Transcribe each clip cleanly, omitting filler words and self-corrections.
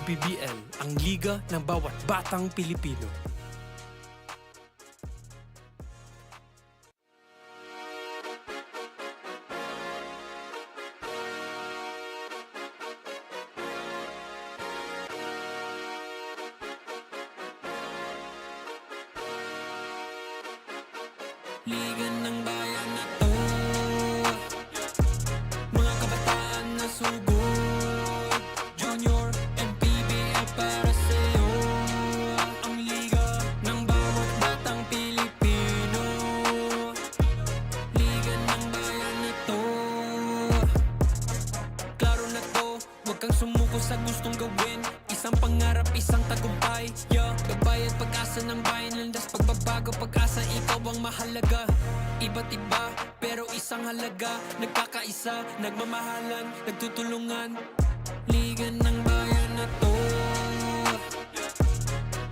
MPBL, ang liga ng bawat batang Pilipino. Liga ng bayan na to, mga kabataan na sugod. Junior, MPBL para sa'yo. Ang liga ng bawat batang Pilipino. Liga ng bayan na to. Klaro na to, huwag kang sumuko sa gustong gawin. Isang pangarap, isang tagumpay, yeah. Gabay at pag-asa ng bayan, landas pagbabago, pag-asa, ikaw ang mahalaga. Iba't iba, pero isang halaga. Nagkakaisa, nagmamahalan, nagtutulungan. Liga ng bayan na to,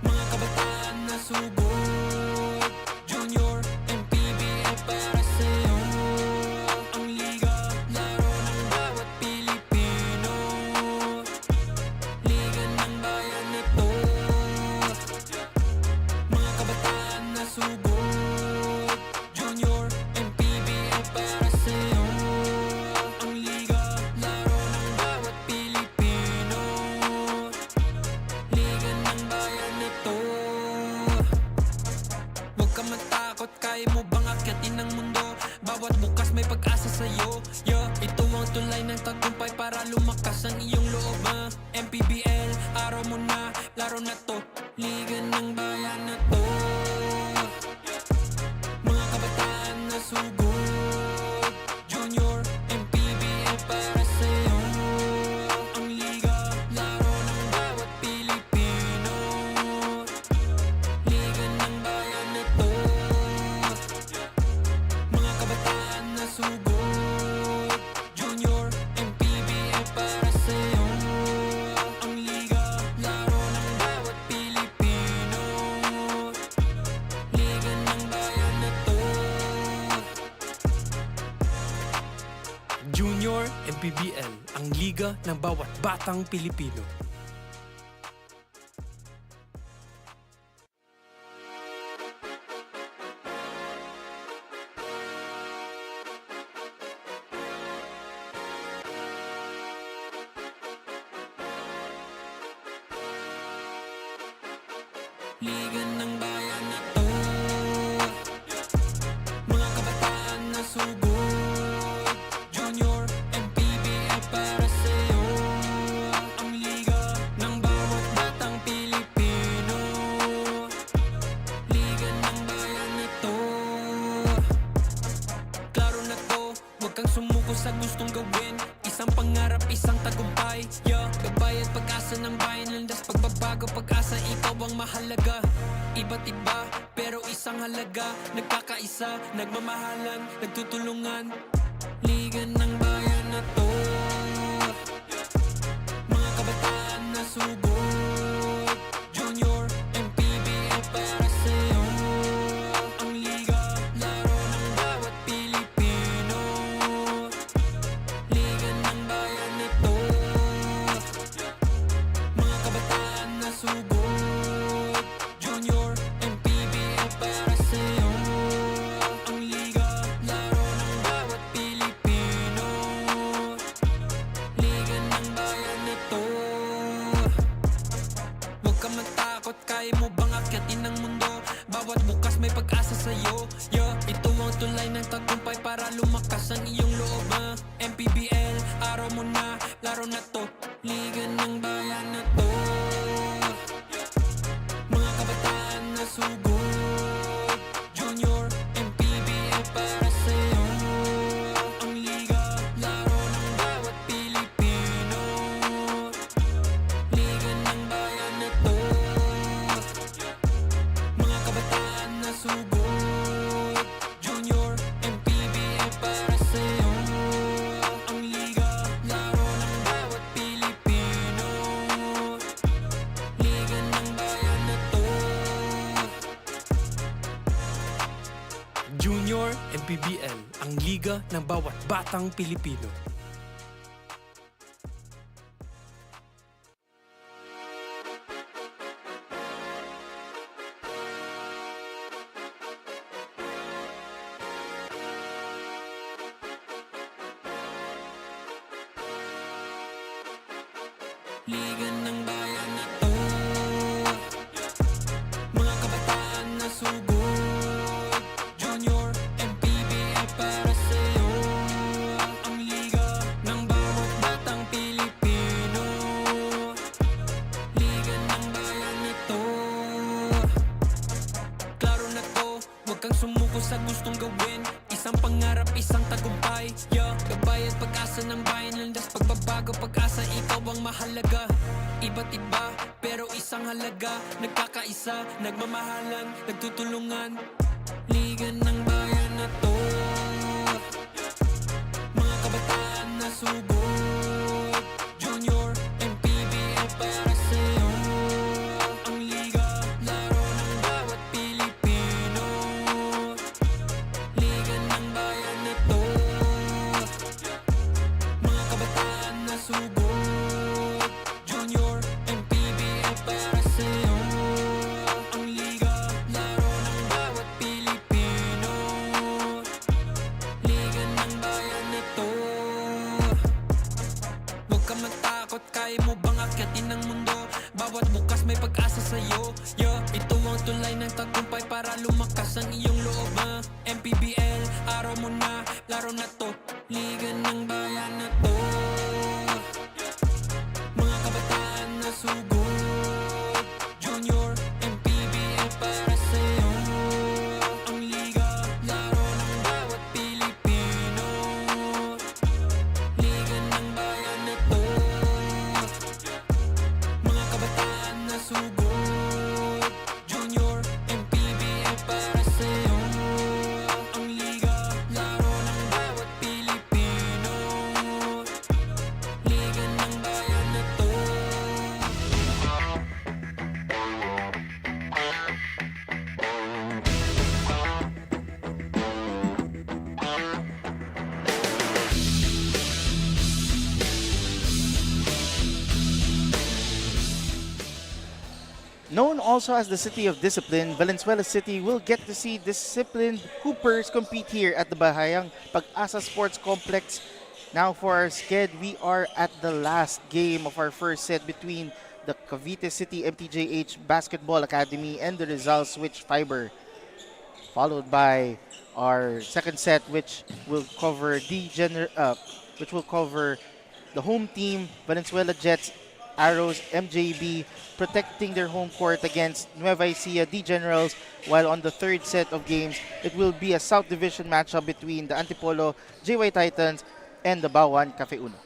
mga kabataan na sugod. Junior, MPBL para sa'yo. Ang liga, laro ng bawat Pilipino. Liga ng bayan na to, mga kabataan na sugod. Junior, MPBL para sa'yo. Ang liga, laro ng bawat Pilipino. Liga ng bayan na to. Huwag ka matakot, kaya mo bang akyatin ang mundo? Bawat bukas may pag-asa sa'yo, yeah. Ito ang tulay ng tagumpay para lumakas ang iyong loob, MPBL, araw mo na, laro na to. Liga ng bayan na to, mga kabataan na sugod. Junior, MPBL para sa'yo. Ang liga, laro ng bawat Pilipino. Liga ng bayan na to, mga kabataan na sugod. Junior, MPBL para sa'yo. Ang liga, laro ng bawat Pilipino. Liga ng bayan na to. Junior MPBL, ang liga ng bawat batang Pilipino. Liga ng bayan na to, mga kabataan na sugod. Junior, MPBL para sa'yo. Ang liga ng bawat batang Pilipino. Liga ng bayan na to. Klaro na to, huwag kang sumuko sa gustong gawin. Isang pangarap, isang tagumpay, yeah. Gabay at pag-asa ng bayan, landas pagbabago, pag-asa, ikaw ang mahalaga. Iba't iba, pero isang halaga. Nagkakaisa, nagmamahalan, nagtutulungan. Liga ng bayan na to, mga kabataan na sugod. Junior, MPBL para sa'yo. Ang liga, laro ng bawat Pilipino. Liga ng bayan na to, mga kabataan na sugod. Junior, MPBL para sa'yo. Ang liga, laro ng bawat Pilipino. Liga ng bayan na to. Huwag ka matakot, kaya mo bang akyatin ang mundo? Bawat bukas may pag-asa sa'yo, yeah. Ito ang tulay ng tagumpay para lumakas ang iyong loob, MPBL, araw mo na, laro na to. Liga ng bayan na to, mga kabataan na sugod. Junior, MPBL para sa'yo. Ang liga, laro ng bawat Pilipino. Liga ng bayan na to, mga kabataan na sugod. Junior, MPBL para sa'yo. Ang liga, laro ng bawat Pilipino. Liga ng bayan na to. Junior MPBL, ang liga ng bawat batang Pilipino. Liga ng bayan na to, mga kabataan na sugod. Junior, MPBL para sa'yo. Ang liga ng bawat batang Pilipino. Liga ng bayan na to. Klaro na to, huwag kang sumuko sa gustong gawin. Isang pangarap, isang tagumpay. Gabay at pag-asa ng bayan. Landas pagbabago, pag-asa, ikaw ang mahalaga. Iba't iba, pero isang halaga. Nagkakaisa, nagmamahalan, nagtutulungan. Liga ng bayan na to, mga kabataan na sugod. Junior, MPBL para sa'yo. Ang liga, laro ng bawat Pilipino. Liga ng bayan na to, mga kabataan na sugod. Junior, MPBL para sa'yo. Ang liga, laro ng bawat Pilipino. Liga ng bayan na to. Huwag ka matakot, kaya mo bang akyatin ang mundo? Bawat bukas may pag-asa sa'yo. Ito ang tulay ng tagumpay para lumakas ang iyong loob. MPBL, araw mo na, laro na to. Liga ng bayan na to, mga kabataan na sugod. Junior, MPBL para sa'yo. Ang liga, laro ng bawat Pilipino. Liga ng bayan na to, mga kabataan na sugod. Junior, MPBL para sa'yo. Ang liga, laro ng bawat Pilipino. Liga ng bayan na to. Known also as the City of Discipline, Valenzuela City will get to see disciplined hoopers compete here at the Bahayang PAG-ASA Sports Complex. Now for our sked, we are at the last game of our first set between the Cavite City MTJH Basketball Academy and the RIZAL Switch Fiber, followed by our second set, which will cover the home team, Valenzuela Jets Arrows MJB, protecting their home court against Nueva Ecija D Generals, while on the third set of games, it will be a South Division matchup between the Antipolo JY Titans and the Bawan Cafe Uno.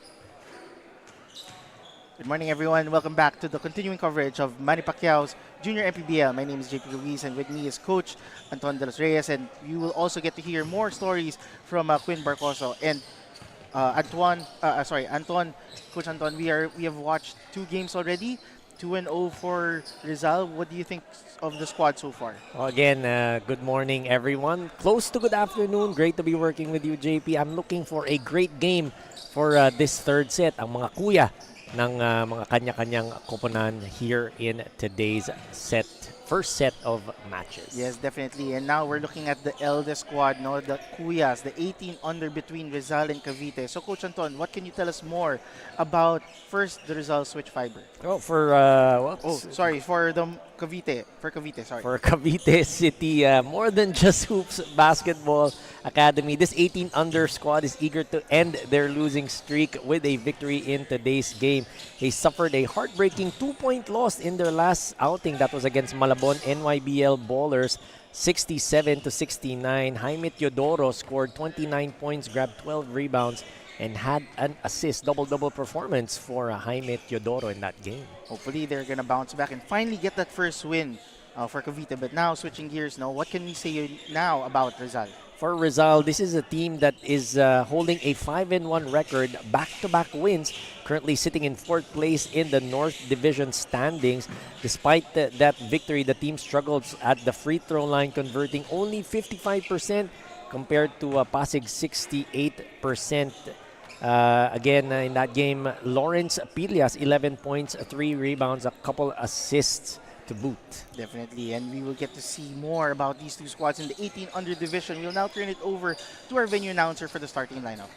Good morning, everyone. Welcome back to the continuing coverage of Manny Pacquiao's Junior MPBL. My name is JP Ruiz, and with me is Coach Anton de los Reyes, and you will also get to hear more stories from Quinn Barcoso and Anton, Coach Anton. We have watched 2 games already, 2-0 for RIZAL. What do you think of the squad so far? Well, again, good morning, everyone. Close to good afternoon. Great to be working with you, JP. I'm looking for a great game for this third set. Ang mga kuya ng mga kanya-kanyang koponan here in today's first set of matches. Yes, definitely. And now we're looking at the eldest squad, no, the Kuyas, the 18 under between RIZAL and Cavite. So, Coach Anton, what can you tell us more about first the RIZAL Switch Fiber? Oh, for for the Cavite. For Cavite, sorry. For Cavite City, more than just hoops basketball academy, this 18 under squad is eager to end their losing streak with a victory in today's game. They suffered a heartbreaking 2-point loss in their last outing. That was against Malabon NYBL Ballers, 67-69. Jaime Teodoro scored 29 points, grabbed 12 rebounds, and had an assist. Double-double performance for Jaime Teodoro in that game. Hopefully, they're going to bounce back and finally get that first win for Cavite. But now, switching gears, now, what can we say now about RIZAL? For RIZAL, this is a team that is holding a 5-1 record, back-to-back wins, currently sitting in 4th place in the North Division standings. Despite that victory, the team struggles at the free throw line, converting only 55% compared to Pasig's 68%. Again, in that game, Lawrence Pilias, 11 points, 3 rebounds, a couple assists to boot. Definitely, and we will get to see more about these two squads in the 18 under division. We'll now turn it over to our venue announcer for the starting lineup.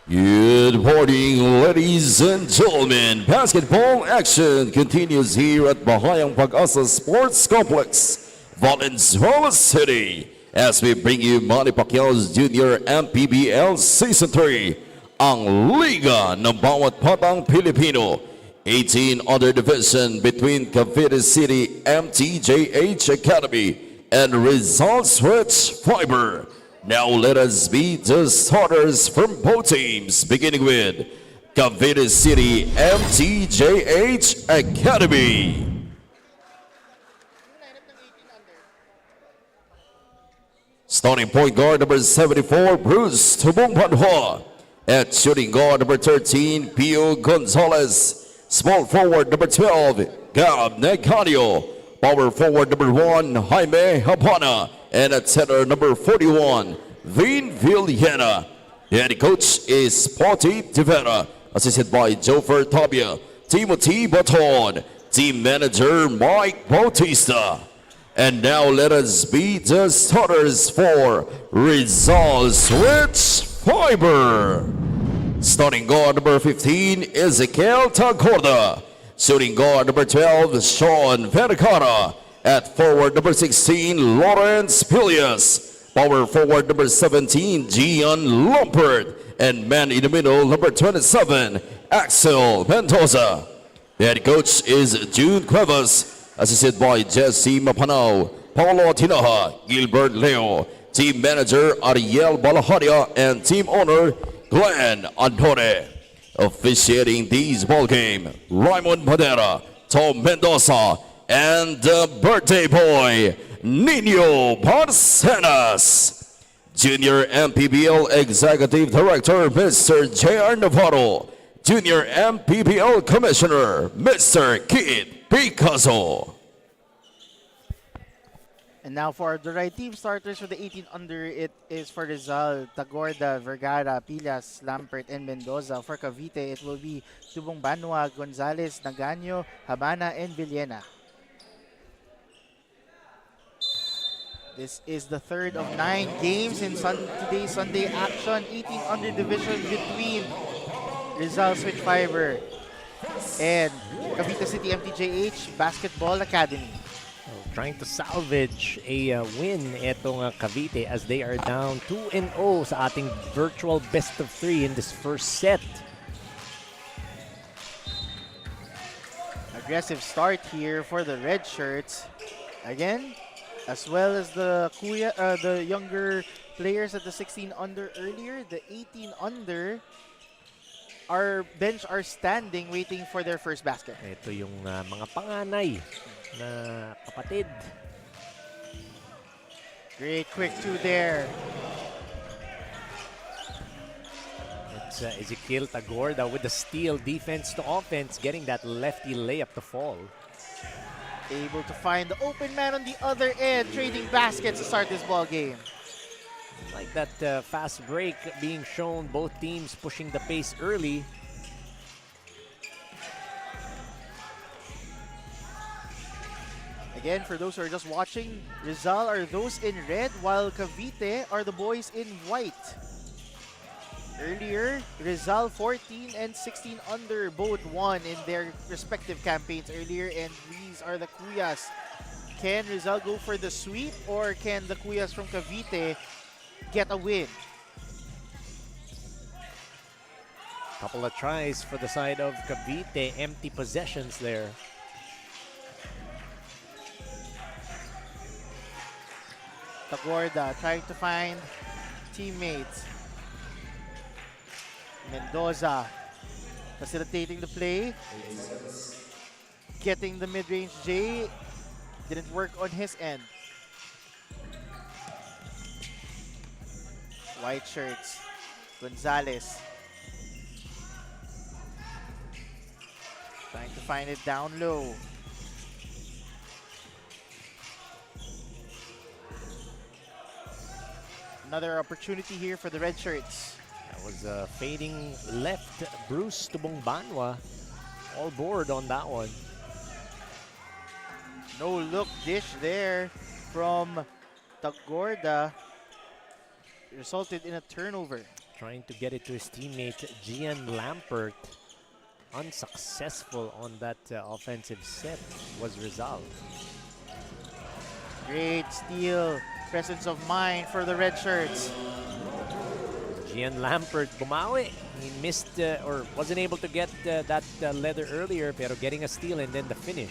Good morning, ladies and gentlemen. Basketball action continues here at Bahayang PAG-ASA Sports Complex, Valenzuela City, as we bring you Manny Pacquiao's Junior MPBL Season 3, ang Liga ng Bawat Batang Pilipino. 18 other division between Cavite City MTJH Academy and RIZAL Switch Fiber. Now let us meet the starters from both teams, beginning with Cavite City MTJH Academy. Starting point guard number 74, Bruce Tubong Banhua. At shooting guard number 13, Pio Gonzalez. Small forward number 12, Gab Neganio. Power forward number 1, Jaime Habana. And at center number 41, Vin Villena. The head coach is Poti Tivera, assisted by Jofer Tabia, Timothy Baton, team manager Mike Bautista. And now let us meet the starters for RIZAL Switch Fiber. Starting guard number 15, Ezekiel Tagorda. Shooting guard number 12, Sean Vergara. At forward number 16, Lawrence Pilias. Power forward number 17, Gian Lompert. And man in the middle, number 27, Axel Mendoza. The head coach is June Cuevas, assisted by Jesse Mapanao, Paulo Tinaha, Gilbert Leo. Team manager Ariel Balaharia and team owner Glenn Antone. Officiating this ball game, Raymond Madera, Tom Mendoza, and the birthday boy, Nino Barcenas. Junior MPBL Executive Director, Mr. J.R. Navarro. Junior MPBL Commissioner, Mr. Kid Picasso. And now for the right team starters for the 18 under, it is for Rizal, Tagorda, Vergara, Pilas, Lampert, and Mendoza. For Cavite, it will be Tubong Banwa, Gonzales, Naganyo, Habana, and Villena. This is the third of 9 games in today's Sunday action. 18 under division between Rizal Switch Fiber and Cavite City MTJH Basketball Academy. Trying to salvage a win etong Cavite as they are down 2-0 sa ating virtual best of 3 in this first set. Aggressive start here for the red shirts. Again, as well as the younger players at the 16 under earlier, the 18 under, our bench are standing waiting for their first basket. Ito yung mga panganay na kapatid. Great quick two there. It's Ezekiel Tagorda with the steal, defense to offense, getting that lefty layup to fall. Able to find the open man on the other end, trading baskets to start this ball game. Like that fast break being shown, both teams pushing the pace early. Again, for those who are just watching, Rizal are those in red, while Cavite are the boys in white. Earlier, Rizal 14 and 16 under both won in their respective campaigns earlier, and these are the Kuyas. Can Rizal go for the sweep, or can the Kuyas from Cavite get a win? Couple of tries for the side of Cavite, empty possessions there. Tagorda trying to find teammates. Mendoza facilitating the play. Getting the mid-range J. Didn't work on his end. White shirts. Gonzales. Trying to find it down low. Another opportunity here for the red shirts. That was fading left, Bruce Tubong Banwa. All board on that one. No look dish there from Tagorda. Resulted in a turnover. trying to get it to his teammate Gian Lampert. Unsuccessful on that offensive set was RIZAL. Great steal. Presence of mind for the red shirts. Gian Lampert bumawi. He missed or wasn't able to get that leather earlier, pero getting a steal and then the finish.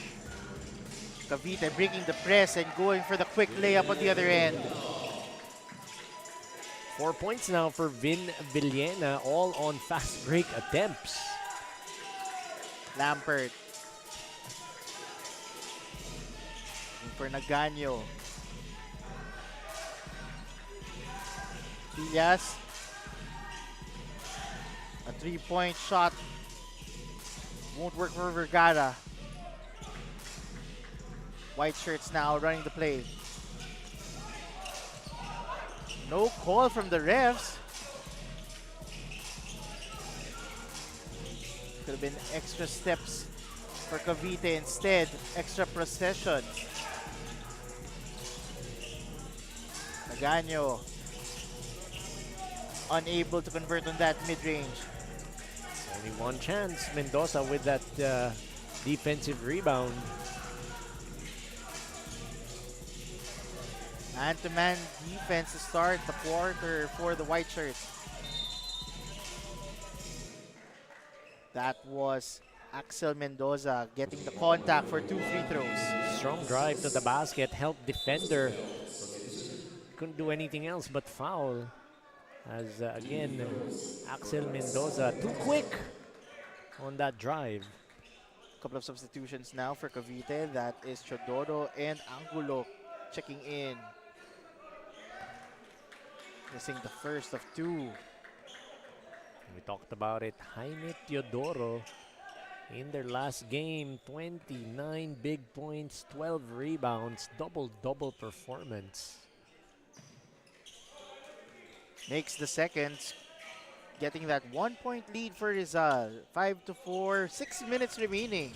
Cavite breaking the press and going for the quick layup on the other end. 4 points now for Vin Villena, all on fast break attempts. Lampert. Looking for Naganyo. Villas. A 3-point shot. Won't work for Vergara. White shirts now running the play. No call from the refs. Could have been extra steps for Cavite instead. Extra possession. Naganyo unable to convert on that mid-range. Only one chance. Mendoza with that defensive rebound. Man-to-man defense to start the quarter for the white shirts. That was Axel Mendoza getting the contact for 2 free throws. Strong drive to the basket, helped defender. Couldn't do anything else but foul. As again, Axel Mendoza too quick on that drive. Couple of substitutions now for Cavite. That is Chodoro and Angulo checking in. Missing the first of 2. We talked about it. Jaime Teodoro in their last game, 29 big points, 12 rebounds, double-double performance. Makes the seconds, getting that 1-point lead for Rizal. 5-4, 6 minutes remaining.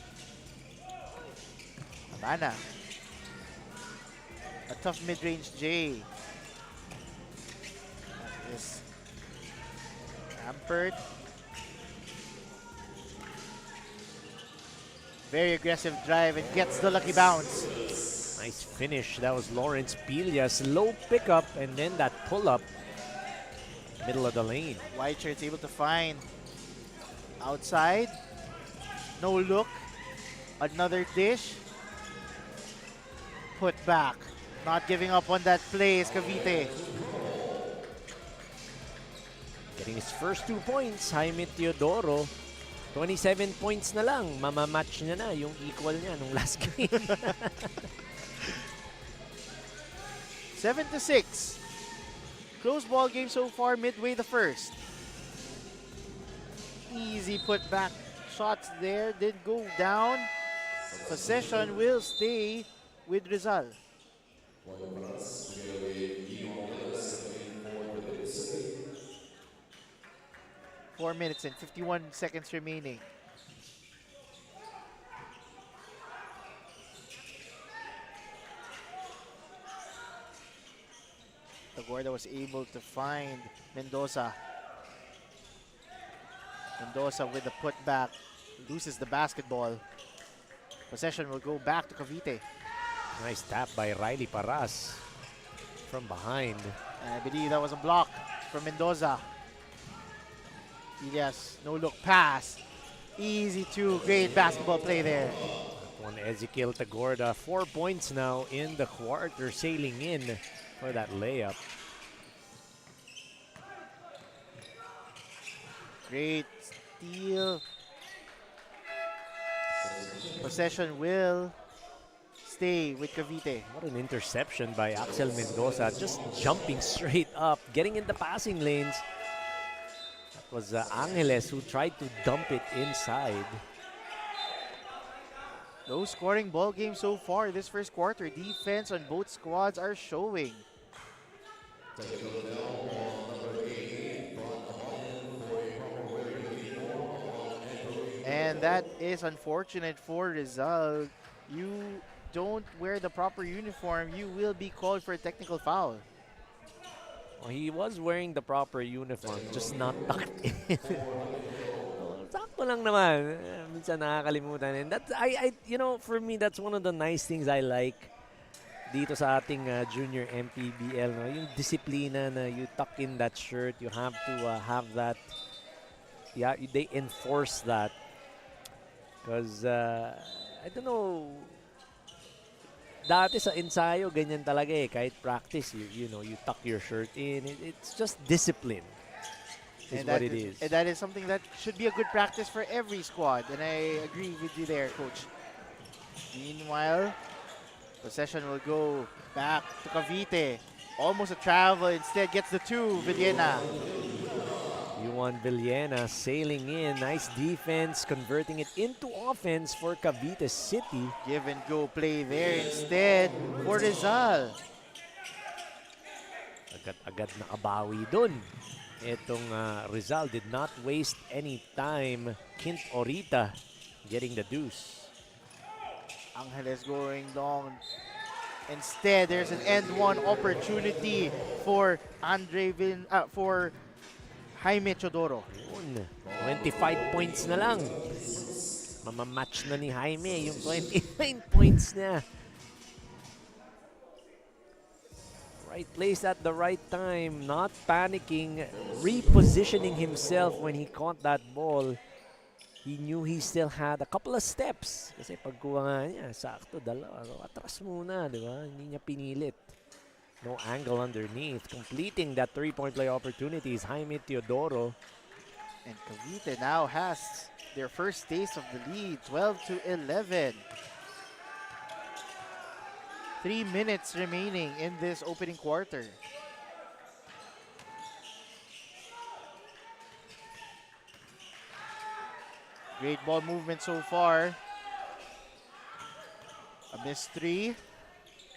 Habana. A tough mid-range J. That is Lampert. Very aggressive drive and gets the lucky bounce. Nice finish. That was Lawrence Pillas. Low pickup and then that pull-up. Middle of the lane. White shirts able to find outside. No look. Another dish. Put back. Not giving up on that play is Cavite. Getting his first 2 points, Jaime Teodoro. 27 points na lang. Mamamatch niya na yung equal niya nung last game. 7-6. Close ball game so far, midway the first. Easy put back shots there, didn't go down. Possession will stay with Rizal. 4 minutes and 51 seconds remaining. Tagorda was able to find Mendoza. Mendoza with the putback, loses the basketball. Possession will go back to Cavite. Nice tap by Riley Paras from behind. And I believe that was a block from Mendoza. Yes, no look pass. Easy two, great basketball play there. One Ezekiel Tagorda, 4 points now in the quarter, sailing in for that layup. Great steal. Possession will stay with Cavite. What an interception by Axel Mendoza, just jumping straight up, getting in the passing lanes. That was Angeles who tried to dump it inside. Low scoring ball game so far this first quarter. Defense on both squads are showing. And that is unfortunate for Rizal. You don't wear the proper uniform, you will be called for a technical foul. He was wearing the proper uniform, just not tucked in. Sakto lang naman. Minsan nakakalimutan. And that's, for me, that's one of the nice things I like dito sa ating junior MPBL. No? Yung disiplina na you tuck in that shirt, you have to have that. Yeah, they enforce that. Because, I don't know, dati sa ensayo, ganyan talaga eh. Kahit practice, you tuck your shirt in. It's just discipline. Is what it is. And that is something that should be a good practice for every squad. And I agree with you there, Coach. Meanwhile, possession will go back to Cavite. Almost a travel. Instead, gets the 2. Villena. Yuan Villena sailing in. Nice defense, converting it into offense for Cavite City. Give and go play there instead for Rizal. Agad-agad nakabawi dun. Itong Rizal did not waste any time. Kint Orita getting the deuce. Angeles going long. Instead, there's an end one opportunity for for Jaime Chodoro. Yun, 25 points na lang. Mamamatch na ni Jaime yung 29 points niya. Right place at the right time, not panicking, repositioning himself when he caught that ball. He knew he still had a couple of steps. Kasi pagkuha nga niya, sakto, dalawa. Atras muna, di ba? Hindi niya pinilit. No angle underneath. Completing that three-point play opportunity is Jaime Teodoro. And Cavite now has their first taste of the lead, 12-11. 3 minutes remaining in this opening quarter. Great ball movement so far. A missed 3.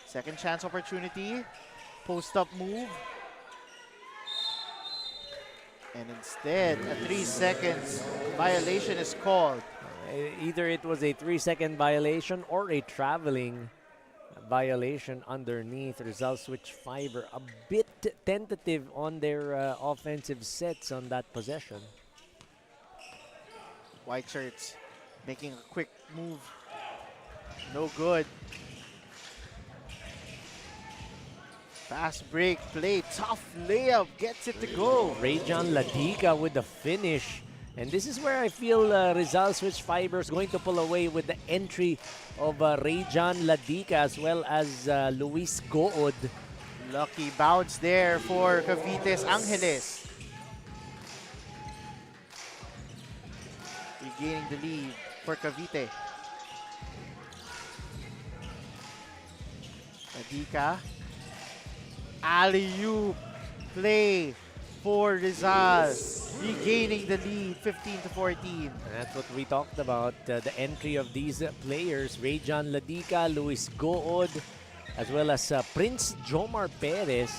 Second chance opportunity. Post-up move. And instead, a 3 seconds violation is called. Either it was a 3-second violation or a traveling violation underneath. Rizal switch fiber. A bit tentative on their offensive sets on that possession. White shirts making a quick move. No good. Fast break play. Tough layup. Gets it to go. Rayjon Ladica with the finish. And this is where I feel Rizal switch fiber is going to pull away with the entry of Rayjon Ladica as well as Luis Goed. Lucky bounce there for Cavite's Angeles. Regaining the lead for Cavite. Ladica. Alley-oop play for Rizal. Regaining the lead, 15-14. That's what we talked about, the entry of these players. Rayjon Ladica, Luis Goed, as well as Prince Jomar Perez.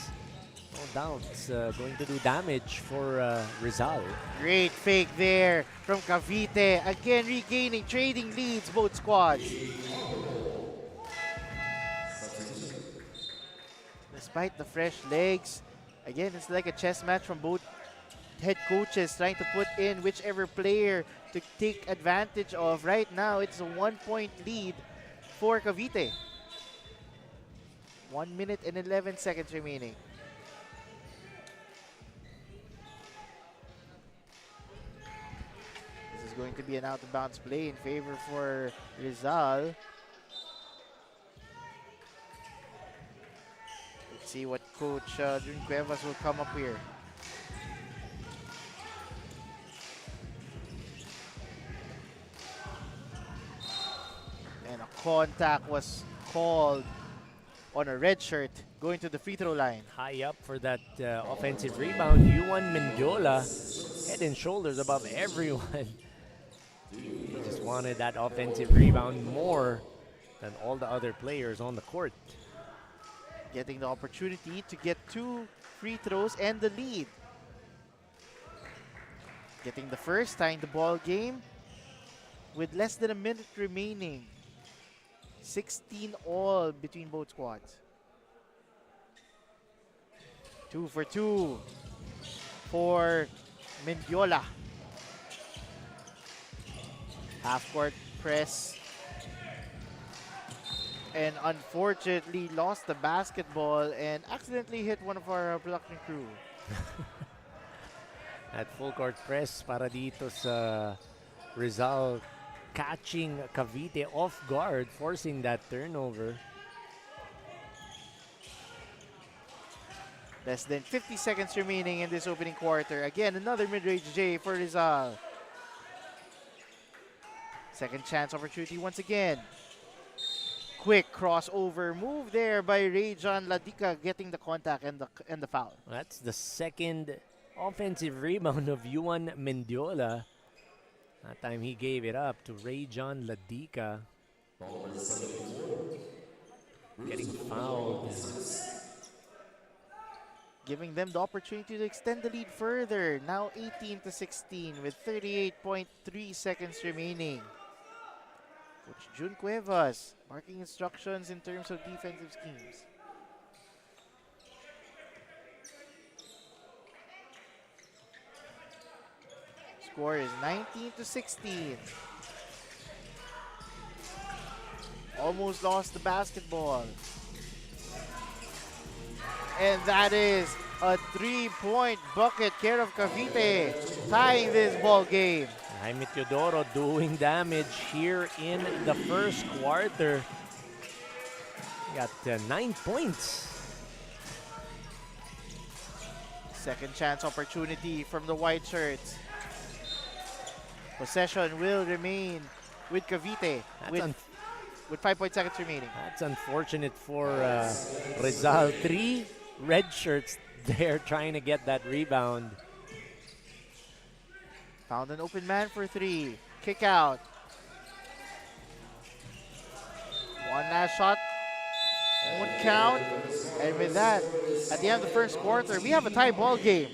No doubt it's going to do damage for Rizal. Great fake there from Cavite. Again regaining, trading leads, both squads. Despite the fresh legs, again, it's like a chess match from both head coaches trying to put in whichever player to take advantage of. Right now, it's a 1-point lead for Cavite. 1 minute and 11 seconds remaining. This is going to be an out-of-bounds play in favor for Rizal. Let's see what Coach Jun Cuevas will come up here. And a contact was called on a red shirt going to the free throw line. High up for that offensive rebound. Yuan Mendiola, head and shoulders above everyone. He just wanted that offensive rebound more than all the other players on the court. Getting the opportunity to get 2 free throws and the lead. Getting the first, tying the ball game with less than a minute remaining. 16 all between both squads. 2 for 2 for Mendiola. Half-court press. And unfortunately lost the basketball and accidentally hit one of our production crew. At full court press para dito sa Rizal, catching Cavite off guard, forcing that turnover. Less than 50 seconds remaining in this opening quarter. Again, another mid-range J for Rizal. Second chance opportunity once again. Quick crossover move there by Rayjon Ladica, getting the contact and the foul. That's the second offensive rebound of Yuan Mendiola. That time he gave it up to Rayjon Ladica. Getting fouled. Giving them the opportunity to extend the lead further. Now 18-16 with 38.3 seconds remaining. Coach Jun Cuevas marking instructions in terms of defensive schemes. Score is 19-16. Almost lost the basketball. And that is a 3-point bucket care of Cavite, tying this ball game. Jaime Teodoro doing damage here in the first quarter. Got 9 points. Second chance opportunity from the white shirts. Possession will remain with Cavite with 5 seconds remaining. That's unfortunate for Rizal. 3 red shirts there trying to get that rebound. Found an open man for 3. Kick out. One last shot. Won't count. And with that, at the end of the first quarter, we have a tie ball game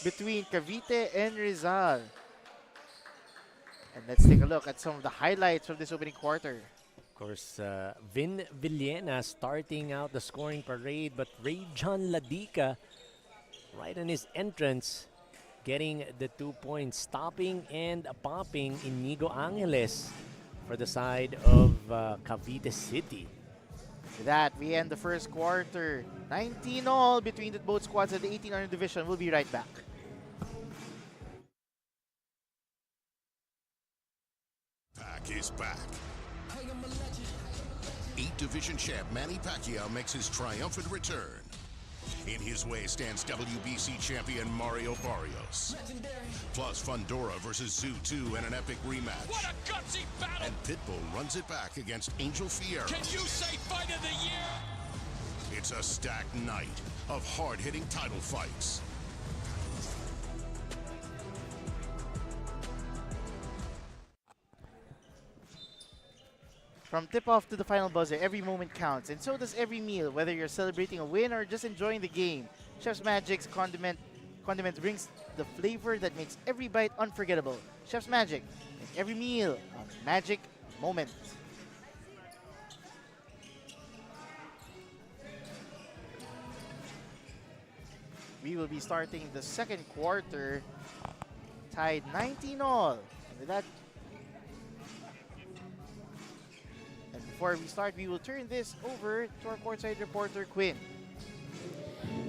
between Cavite and Rizal. And let's take a look at some of the highlights from this opening quarter. Of course, Vin Villena starting out the scoring parade, but Rayjon Ladica, right on his entrance, getting the 2 points, stopping and popping Inigo Angeles for the side of Cavite City. With that, we end the first quarter. 19-all between the both squads at the 1800 division. We'll be right back. PAC is back. 8-division champ Manny Pacquiao makes his triumphant return. In his way stands WBC champion Mario Barrios. Plus Fundora versus Zoo 2 in an epic rematch. What a gutsy battle! And Pitbull runs it back against Angel Fierro. Can you say fight of the year? It's a stacked night of hard-hitting title fights. From tip-off to the final buzzer, every moment counts, and so does every meal, whether you're celebrating a win or just enjoying the game. Chef's Magic's condiment brings the flavor that makes every bite unforgettable. Chef's Magic, make every meal a magic moment. We will be starting the second quarter tied 19-all. With that, and before we start, we will turn this over to our courtside reporter, Quinn.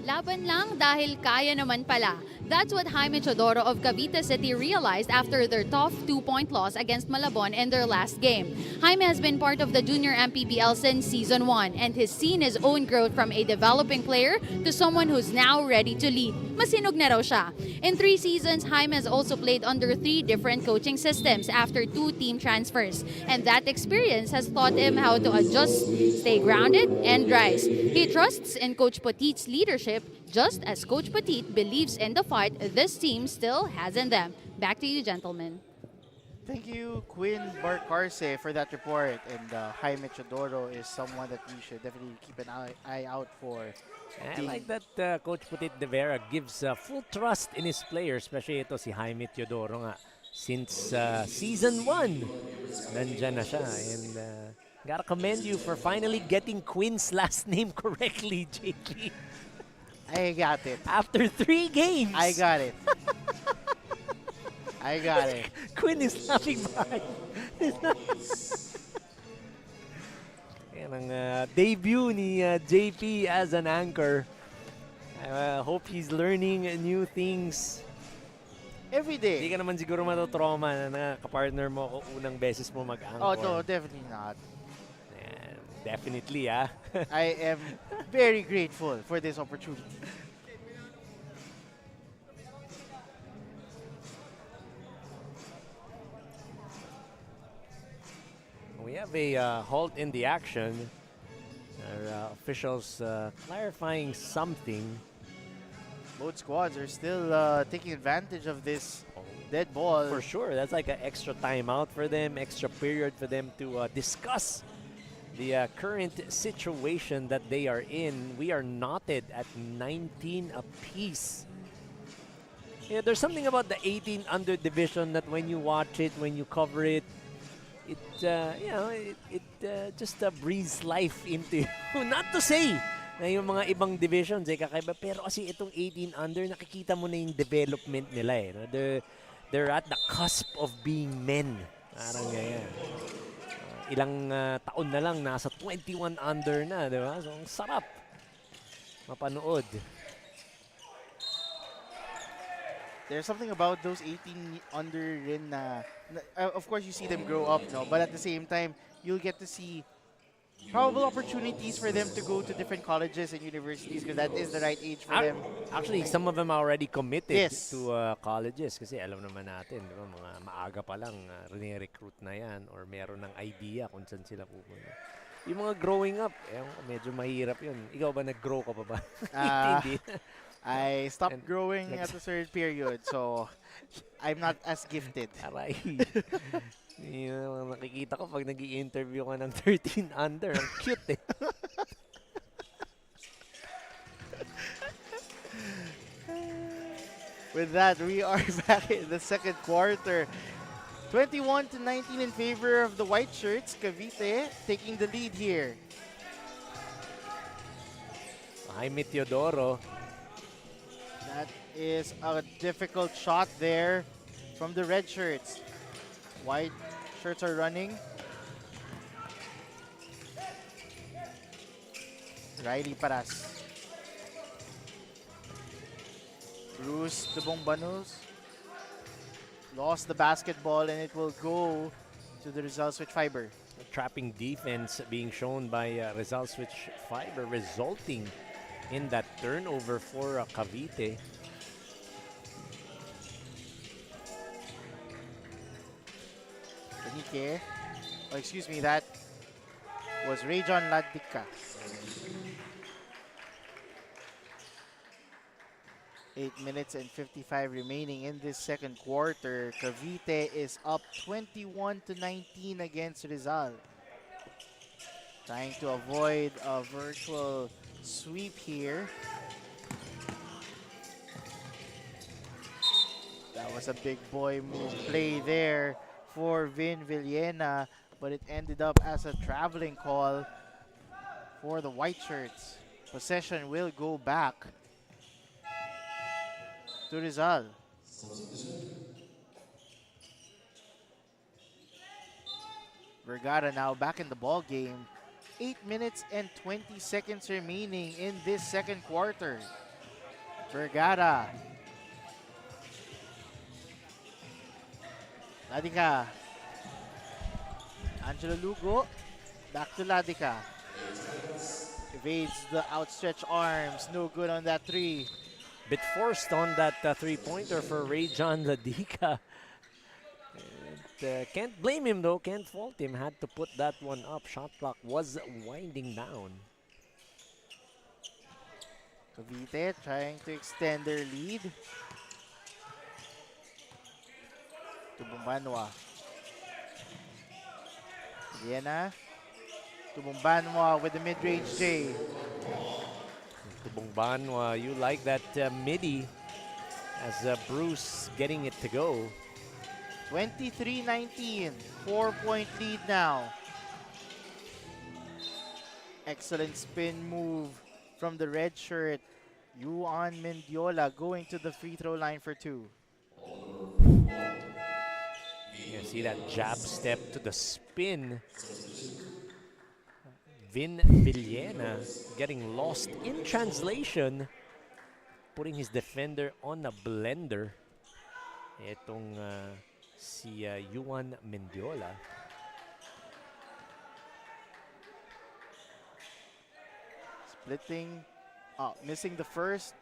Laban lang dahil kaya naman pala. That's what Jaime Teodoro of Cavite City realized after their tough 2-point loss against Malabon in their last game. Jaime has been part of the junior MPBL since season 1 and has seen his own growth from a developing player to someone who's now ready to lead. Masinog na raw siya. In 3 seasons, Jaime has also played under 3 different coaching systems after 2 team transfers. And that experience has taught him how to adjust, stay grounded, and rise. He trusts in Coach Petit's leadership just as Coach Petit believes in the fight this team still has in them. Back to you, gentlemen. Thank you, Quinn Barcarce, for that report. And Jaime Teodoro is someone that we should definitely keep an eye out for. And I like that Coach Petit de Vera gives full trust in his players, especially ito si Jaime Teodoro nga. Since season 1, nandyan na siya. And gotta commend you for finally getting Quinn's last name correctly, JP. I got it. After 3 games. I got it. I got it. Quinn is laughing behind. Yan ang debut ni JP as an anchor. I hope he's learning new things. Every Hindi day. ka naman siguro matotrauma na kapartner mo kung unang beses mo mag-anchor. Oh, no, definitely not. Yan, definitely, ah. I am very grateful for this opportunity. We have a halt in the action. Our officials clarifying something. Both squads are still taking advantage of this dead ball. For sure, that's like an extra timeout for them, extra period for them to discuss the current situation that they are in. We are knotted at 19 apiece. Yeah, there's something about the 18 under division that when you watch it, when you cover it, it just breathes life into you. Not to say na yung mga ibang divisions kakaiba, pero kasi itong 18 under, nakikita mo na yung development nila eh. No? They're at the cusp of being men. Parang ganyan. Ilang taon na lang, nasa 21 under na, di ba? So, ang sarap mapanood. There's something about those 18 under rin na of course you see them grow up, no? But at the same time, you'll get to see probable opportunities for them to go to different colleges and universities because that is the right age for them. Actually, some of them are already committed Yes. to colleges kasi alam naman natin, di ba, mga maaga pa lang recruit na yan or meron ng idea kung saan sila pupunta. Yung mga growing up, medyo mahirap yun. Ikaw ba nag-grow ka pa ba? Hindi. I stopped growing at a certain period, so I'm not as gifted. Aray. Yung nakikita ko pag nag-i-interview ka ng 13 under, ang cute eh. With that, we are back in the second quarter. 21-19 in favor of the white shirts. Cavite taking the lead here. Jaime Teodoro. That is a difficult shot there from the red shirts. White shirts are running. Riley Paras. Bruce Tubong-Banos lost the basketball and it will go to the RIZAL Switch Fiber. Trapping defense being shown by RIZAL Switch Fiber, resulting in that turnover for Cavite. Benike. Oh, excuse me, that was Rayjon Ladika. 8 minutes and 55 remaining in this second quarter. Cavite is up 21-19 against RIZAL. Trying to avoid a virtual sweep here. That was a big boy move play there for Vin Villena, but it ended up as a traveling call for the white shirts. Possession will go back to RIZAL. Vergara now back in the ball game. 8 minutes and 20 seconds remaining in this second quarter. Vergara. Ladika. Angelo Lugo. Back to Ladika. Evades the outstretched arms. No good on that three. Bit forced on that three-pointer for Rayjon Ladika. And, can't blame him though, can't fault him. Had to put that one up. Shot clock was winding down. Cavite trying to extend their lead. To Bumbanwa. Vienna. To Bumbanwa with the mid-range J. Tubong-Banwa, you like that midi as Bruce getting it to go. 23-19, 4-point lead now. Excellent spin move from the red shirt. Juan Mendiola going to the free throw line for 2. You see that jab step to the spin. Villena getting lost in translation, putting his defender on a blender. Itong si Juan Mendiola. Splitting, missing the first,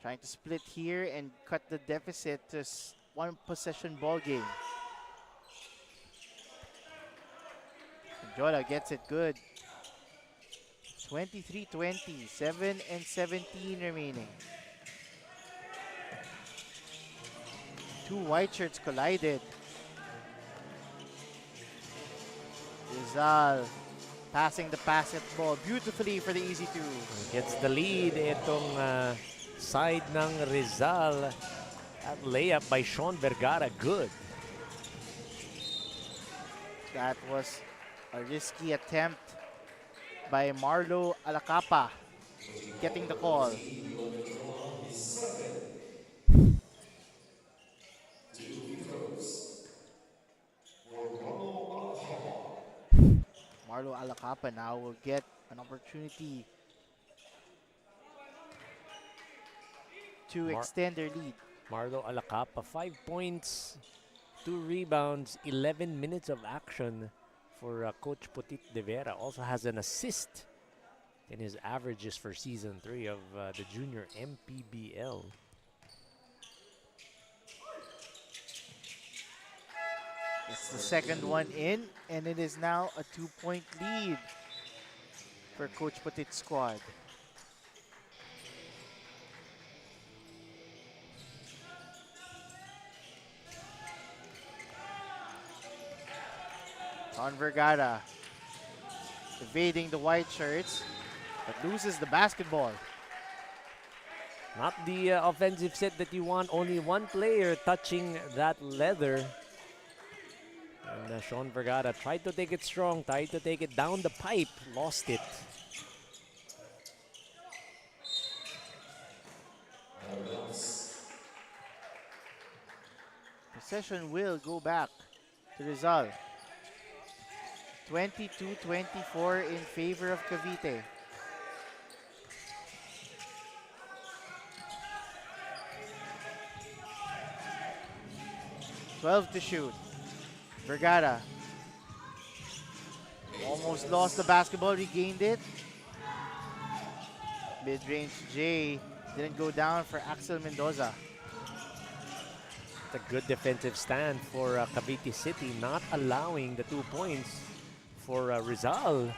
trying to split here and cut the deficit to one possession ball game. Mendiola gets it good. 23-20, 7 and 17 remaining. Two white shirts collided. Rizal passing the basketball beautifully for the easy 2. Gets the lead itong side ng Rizal. At layup by Sean Vergara, good. That was a risky attempt by Marlo Alacapa, getting the call. Marlo Alacapa now will get an opportunity to extend their lead. Marlo Alacapa, 5 points, 2 rebounds, 11 minutes of action for Coach Putit de Vera. Also has an assist in his averages for Season 3 of the Junior MPBL. It's the second one in, and it is now a 2-point lead for Coach Putit's squad. Sean Vergara evading the white shirts, but loses the basketball. Not the offensive set that you want, only one player touching that leather. And Sean Vergara tried to take it strong, tried to take it down the pipe, lost it. Possession will go back to Rizal. 22-24 in favor of Cavite. (12 to shoot). Vergara almost lost the basketball, regained it. Mid-range J didn't go down for Axel Mendoza. It's a good defensive stand for Cavite City, not allowing the 2 points for Rizal.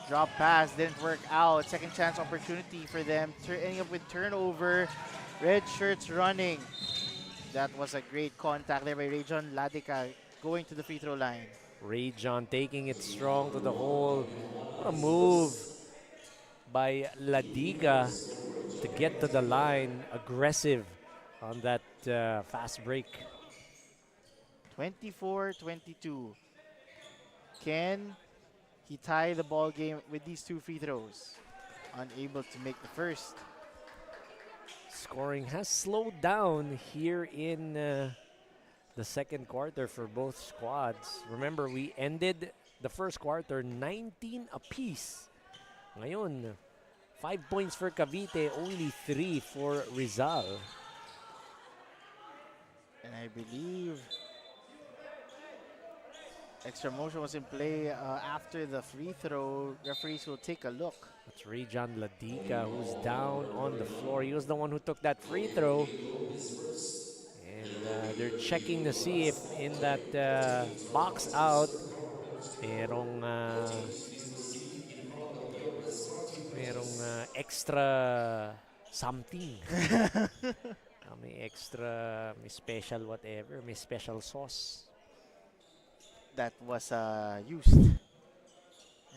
Drop pass didn't work out. Second chance opportunity for them. Ending up with turnover. Red shirts running. That was a great contact there by Rajon Ladica going to the free throw line. Rajon taking it strong to the hole. What a move by Ladiga to get to the line. Aggressive on that fast break. 24-22. Can he tie the ball game with these two free throws? Unable to make the first. Scoring has slowed down here in the second quarter for both squads. Remember, we ended the first quarter 19 apiece. Ngayon, 5 points for Cavite, only 3 for Rizal. And I believe extra motion was in play after the free throw. Referees will take a look. That's Rajon Ladica who's down on the floor. He was the one who took that free throw. And they're checking to see if in that box out, merong extra something. May special whatever, may special sauce. That was used. And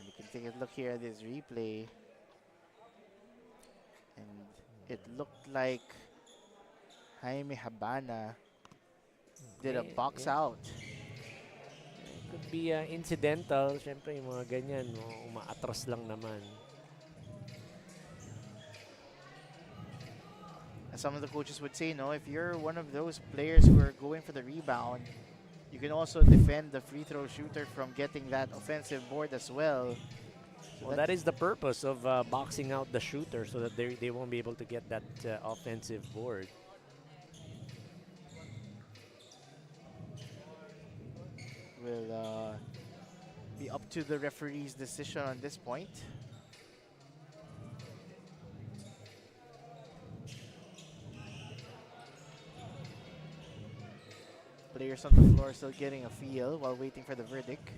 you can take a look here at this replay. And it looked like Jaime Habana did a box out. Could might be incidental. Siyempre, yung mga ganyan, umaatras lang naman. As some of the coaches would say, no, if you're one of those players who are going for the rebound, you can also defend the free throw shooter from getting that offensive board as well. So Well, that is the purpose of boxing out the shooter so that they won't be able to get that offensive board. Will be up to the referee's decision on this point. Players on the floor still getting a feel while waiting for the verdict.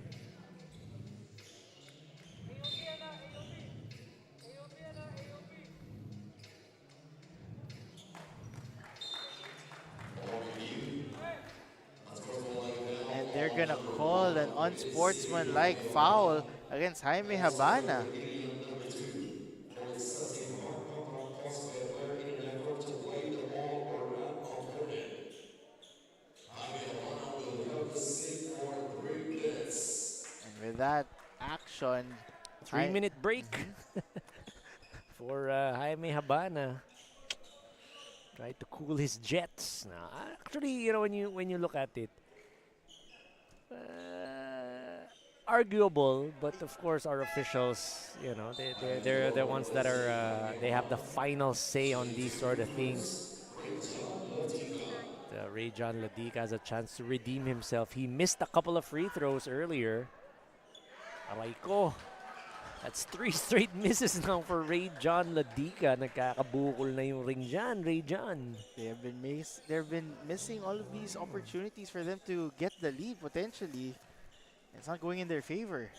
And they're gonna call an unsportsmanlike foul against Jaime Habana. With that action, 3-minute break for Jaime Habana. Try to cool his jets. Now, actually, you know, when you look at it, arguable, but of course our officials, you know, they're the ones that are they have the final say on these sort of things. Ray John Ladica has a chance to redeem himself. He missed a couple of free throws earlier. Aray ko. That's 3 straight misses now for Ray John Ladica. Nagkakabukol na yung ring dyan, Ray John. They've been missing all of these opportunities for them to get the lead potentially. It's not going in their favor.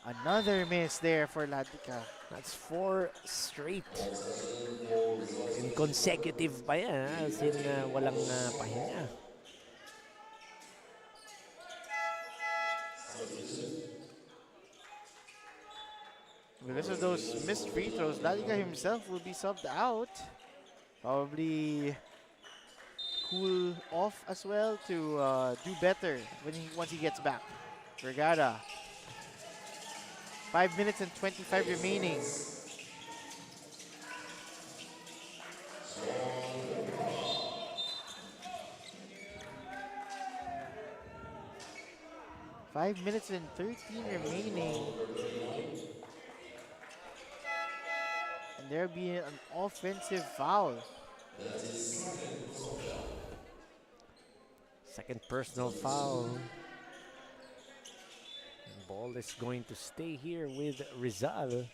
Another miss there for Ladica. That's 4 straight. And consecutive pa yan, as in walang pahinga. Because of those missed free throws, Ladica himself will be subbed out. Probably cool off as well to do better once he gets back. Vergara. 5 minutes and 25 remaining. Five minutes and 13 remaining. And there'll be an offensive foul. Second personal foul. The ball is going to stay here with Rizal.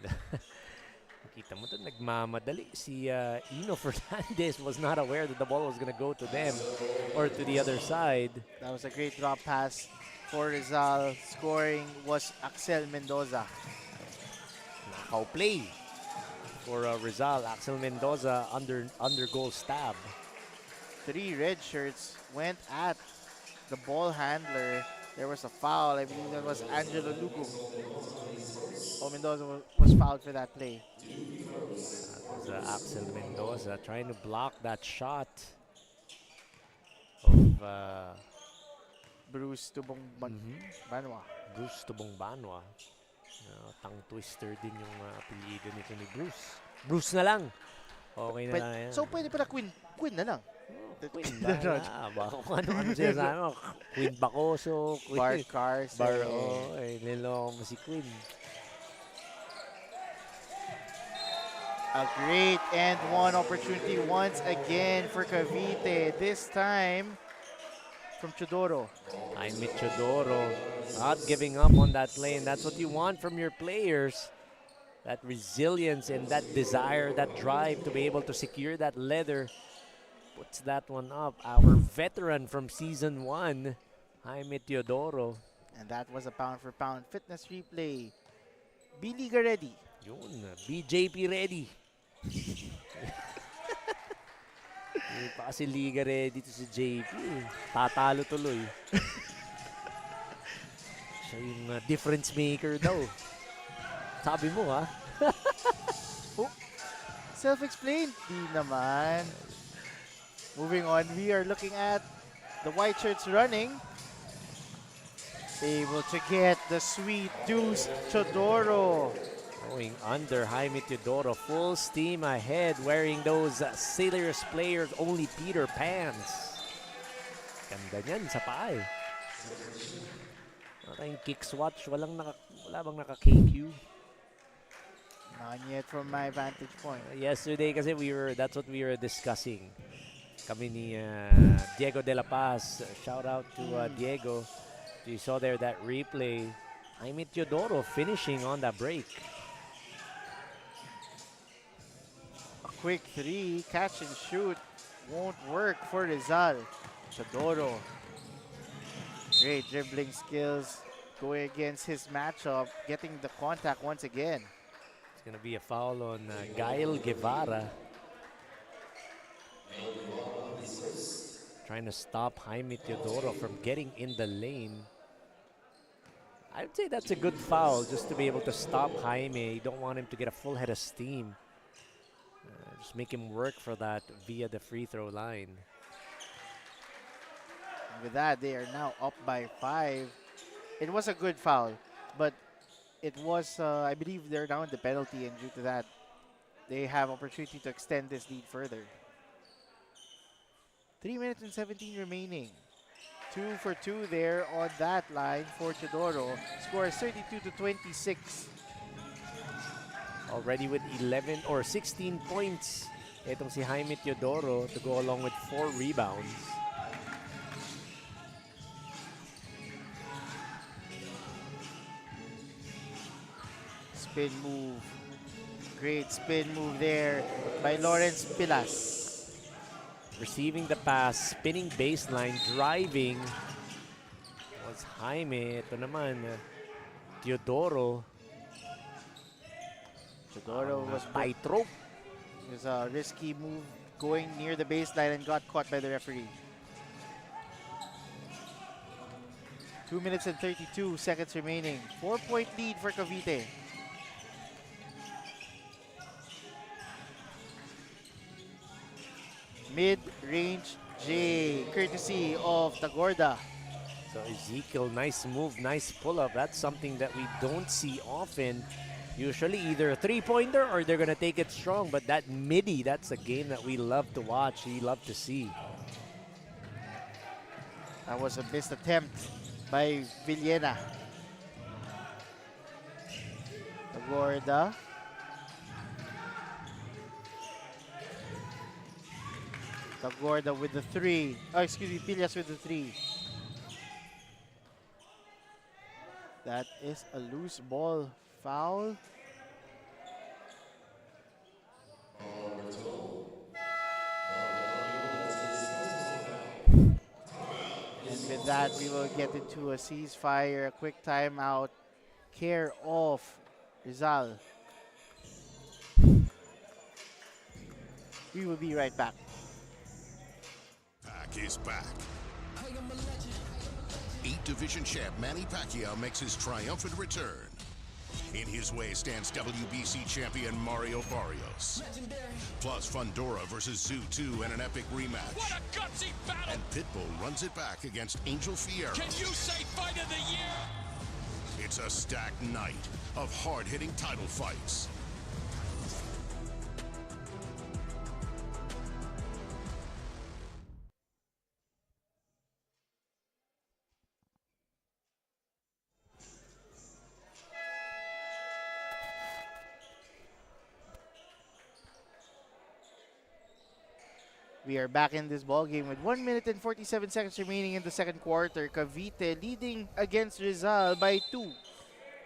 And kita mo doon, nagmamadali. Si Ino Fernandez was not aware that the ball was going to go to them or to the other side. That was a great drop pass for Rizal. Scoring was Axel Mendoza. Knockout play for Rizal. Axel Mendoza under goal stab. 3 red shirts went at the ball handler. There was a foul. I believe that was Angelo Lugo. Oh, Mendoza was fouled for that play. That was Axel Mendoza trying to block that shot of Bruce Tubong Banwa. Bruce Tubong Banwa. Tongue twister din yung apelyido nito ni Bruce. Bruce na lang. Okay na lang yan. So pwede pala Queen na lang. Queen ba na? Baka kung ano siya sa ano. Queen Bacoso. Bar Cars. Bar, niloko mo si Queen. A great and one opportunity once again for Cavite. This time from Chodoro. Jaime Chodoro not giving up on that play, and that's what you want from your players. That resilience and that desire, that drive to be able to secure that leather. Puts that one up. Our veteran from season 1, Jaime Teodoro. And that was a pound-for-pound fitness replay. B-Liga ready. Yun, BJP ready. Hindi pa kasi Liga ready to si JP. Tatalo tuloy. Siya yung difference maker daw. Sabi mo, ha? Oh, self-explained. Di naman. Moving on, we are looking at The white shirts running. Able to get the sweet deuce. Chodoro. Going under Jaime Teodoro, full steam ahead, wearing those Sailors Players Only Peter pants. Ganda niyan sa paa eh. Wala tayong kick swatch, wala bang naka-KQ. Not yet from my vantage point. Yesterday kasi that's what we were discussing. Kami ni Diego De La Paz. Shout out to Diego. You saw there that replay. Jaime Teodoro finishing on that break. A quick three, catch and shoot. Won't work for Rizal. Chodoro. Great dribbling skills going against his matchup, getting the contact once again. It's going to be a foul on Gael Guevara. Trying to stop Jaime Teodoro from getting in the lane. I would say that's a good foul just to be able to stop Jaime. You don't want him to get a full head of steam. Just make him work for that via the free throw line. With that, they are now up by 5. It was a good foul, but it was, I believe they're now in the penalty, and due to that, they have opportunity to extend this lead further. 3 minutes and 17 remaining. 2 for 2 there on that line for Teodoro. Score is 32-26. Already with 11 or 16 points. Itong si Jaime Teodoro to go along with 4 rebounds. Spin move. Great spin move there by Lawrence Pilas. Receiving the pass, spinning baseline, driving. Was Jaime. Ito naman, Teodoro. Teodoro was tightrope. It was a risky move going near the baseline and got caught by the referee. 2 minutes and 32 seconds remaining. 4-point lead for Cavite. Mid-range J, courtesy of Tagorda. So Ezekiel, nice move, nice pull-up. That's something that we don't see often. Usually either a three-pointer or they're going to take it strong. But that midi, that's a game that we love to watch, we love to see. That was a missed attempt by Villena. Tagorda. Tagorda with the 3. Oh, excuse me, Pilas with the 3. That is a loose ball foul. And with that, we will get into a ceasefire, a quick timeout, care of Rizal. We will be right back. PAC is back. 8 division champ Manny Pacquiao makes his triumphant return. In his way stands WBC champion Mario Barrios. Plus Fundora versus Zoo 2 in an epic rematch. What a gutsy battle! And Pitbull runs it back against Angel Fierro. Can you say fight of the year? It's a stacked night of hard-hitting title fights. We are back in this ball game with 1 minute and 47 seconds remaining in the second quarter. Cavite leading against Rizal by 2.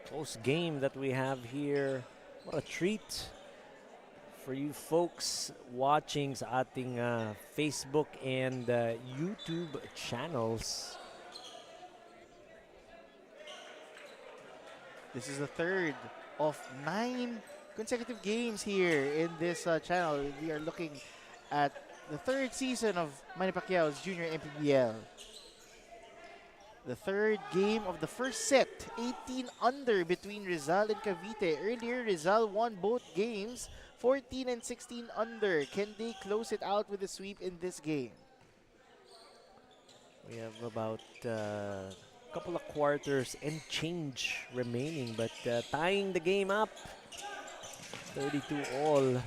Close game that we have here. What a treat for you folks watching sa ating Facebook and YouTube channels. This is the third of 9 consecutive games here in this channel. We are looking at the third season of Manny Pacquiao's Junior MPBL. The third game of the first set, 18 under between Rizal and Cavite. Earlier, Rizal won both games, 14 and 16 under. Can they close it out with a sweep in this game? We have about a couple of quarters and change remaining, but tying the game up. 32 all.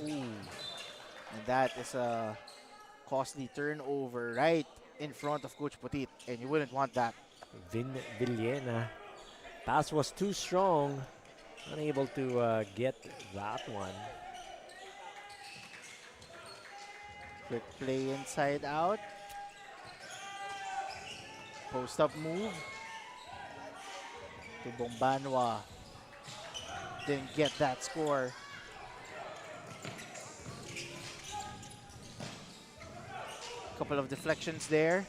Ooh. And that is a costly turnover right in front of Coach Putit, and you wouldn't want that. Villena. Pass was too strong. Unable to get that one. Quick play inside out. Post up move to Bombanwa. Didn't get that score. Couple of deflections there.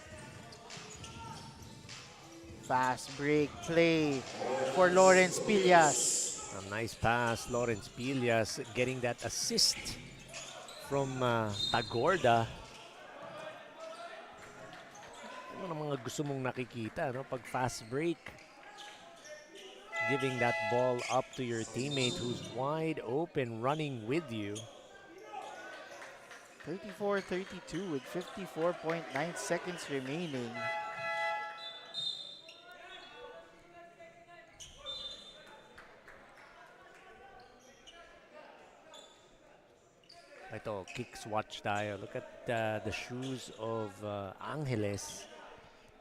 Fast break play for Lawrence Pillas. A nice pass, Lawrence Pillas getting that assist from Tagorda. Ano ang mga gusto mong nakikita, no? Pag fast break, giving that ball up to your teammate who's wide open, running with you. 34-32 with 54.9 seconds remaining. Ito, kicks watch tayo. Look at the shoes of Angeles.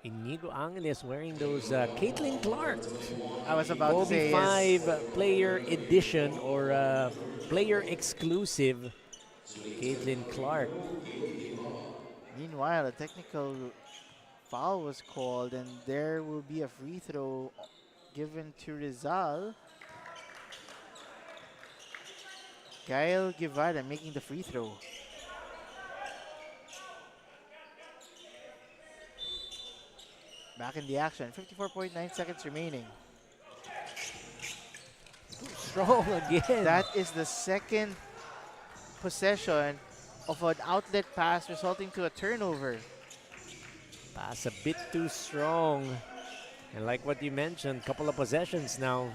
Inigo Angeles wearing those Caitlin Clark. I was about to say Kobe 5 player edition or player exclusive Caitlin Clark. Meanwhile, a technical foul was called, and there will be a free throw given to Rizal. Kyle Guevara making the free throw. Back in the action, 54.9 seconds remaining. Strong again. That is the second possession of an outlet pass resulting to a turnover. Pass a bit too strong. And like what you mentioned, couple of possessions now.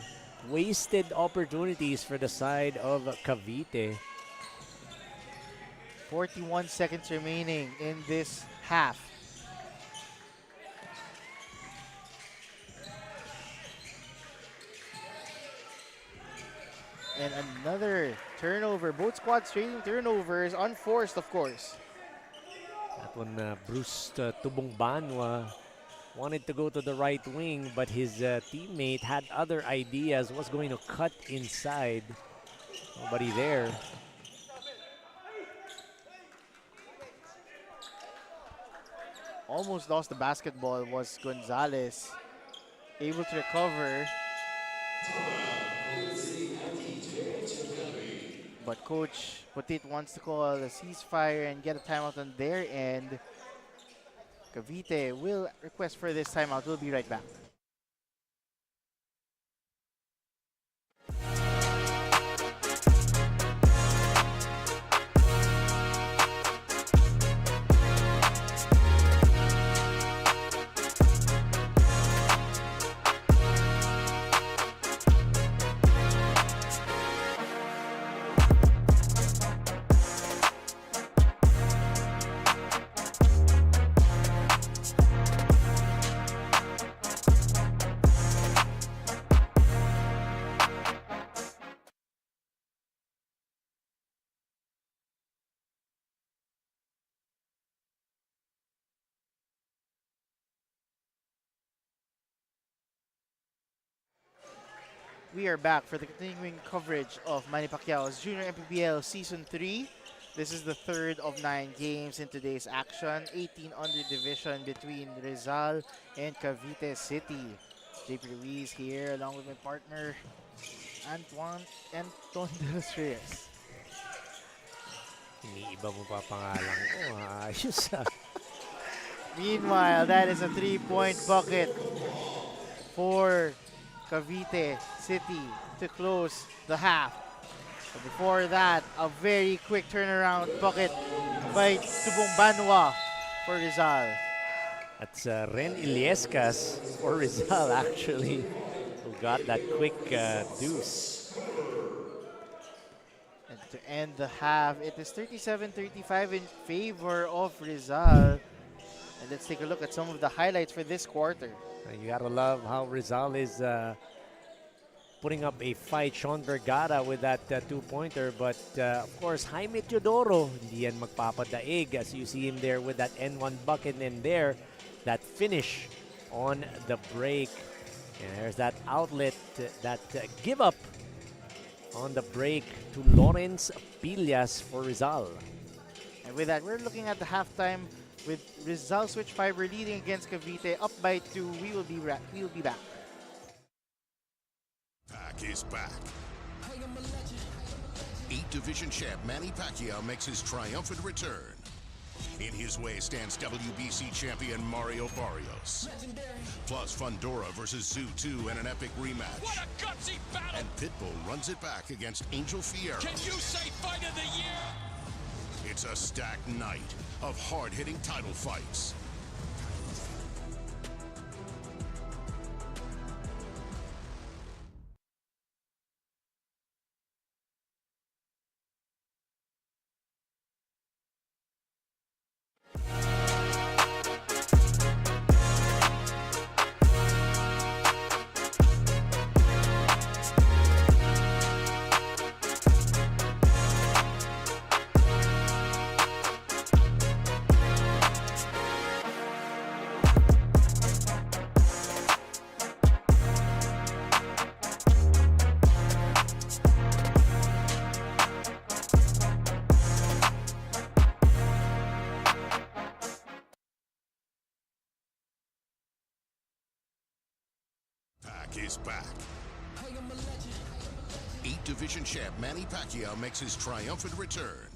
Wasted opportunities for the side of Cavite. 41 seconds remaining in this half. And another turnover. Both squads trading turnovers, unforced of course. That one, Bruce Tubongbanwa wanted to go to the right wing, but his teammate had other ideas, was going to cut inside. Nobody there. Almost lost the basketball was Gonzalez. Able to recover. But Coach Putit wants to call a ceasefire and get a timeout on their end. Cavite will request for this timeout. We'll be right back. We are back for the continuing coverage of Manny Pacquiao's Junior MPBL Season 3. This is the third of 9 games in today's action. 18 under division between Rizal and Cavite City. JP Ruiz here along with my partner, Anton de los Reyes. Iniiba mo pa pangalan ko. Ayos ah. Meanwhile, that is a 3-point bucket for Cavite City to close the half. But before that, a very quick turnaround bucket by Tubongbanwa for Rizal. That's Ren Iliescas for Rizal actually, who got that quick deuce. And to end the half, it is 37-35 in favor of Rizal. And Let's take a look at some of the highlights for this quarter. You gotta love how Rizal is putting up a fight. Sean Vergara with that two-pointer, but of course Jaime Teodoro hindi yan magpapadaig as you see him there with that N1 bucket, and there that finish on the break. And there's that outlet, that give up on the break to Lawrence Pillas for Rizal. And with that, we're looking at the halftime with Rizal Switch Fiber leading against Cavite up by 2. We will be back. 8 is back. 8 division champ Manny Pacquiao makes his triumphant return. In his way stands WBC champion Mario Barrios. Plus Fundora versus Zoo 2 in an epic rematch. What a gutsy battle! And Pitbull runs it back against Angel Fierro. Can you say fight of the year? It's a stacked night of hard-hitting title fights. PAC is back. 8 division champ Manny Pacquiao makes his triumphant return.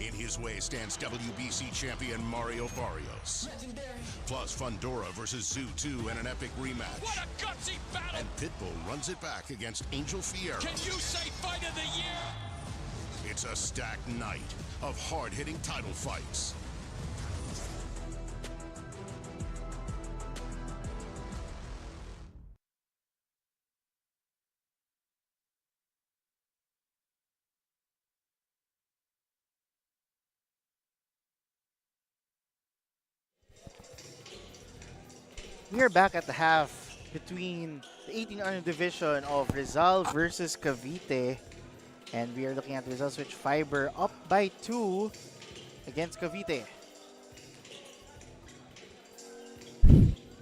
In his way stands WBC champion Mario Barrios. Plus Fundora versus Zoo 2 in an epic rematch. What a gutsy battle! And Pitbull runs it back against Angel Fierro. Can you say fight of the year? It's a stacked night of hard-hitting title fights. We are back at the half between the 18 under division of Rizal versus Cavite. And we are looking at Rizal Switch Fiber up by 2 against Cavite.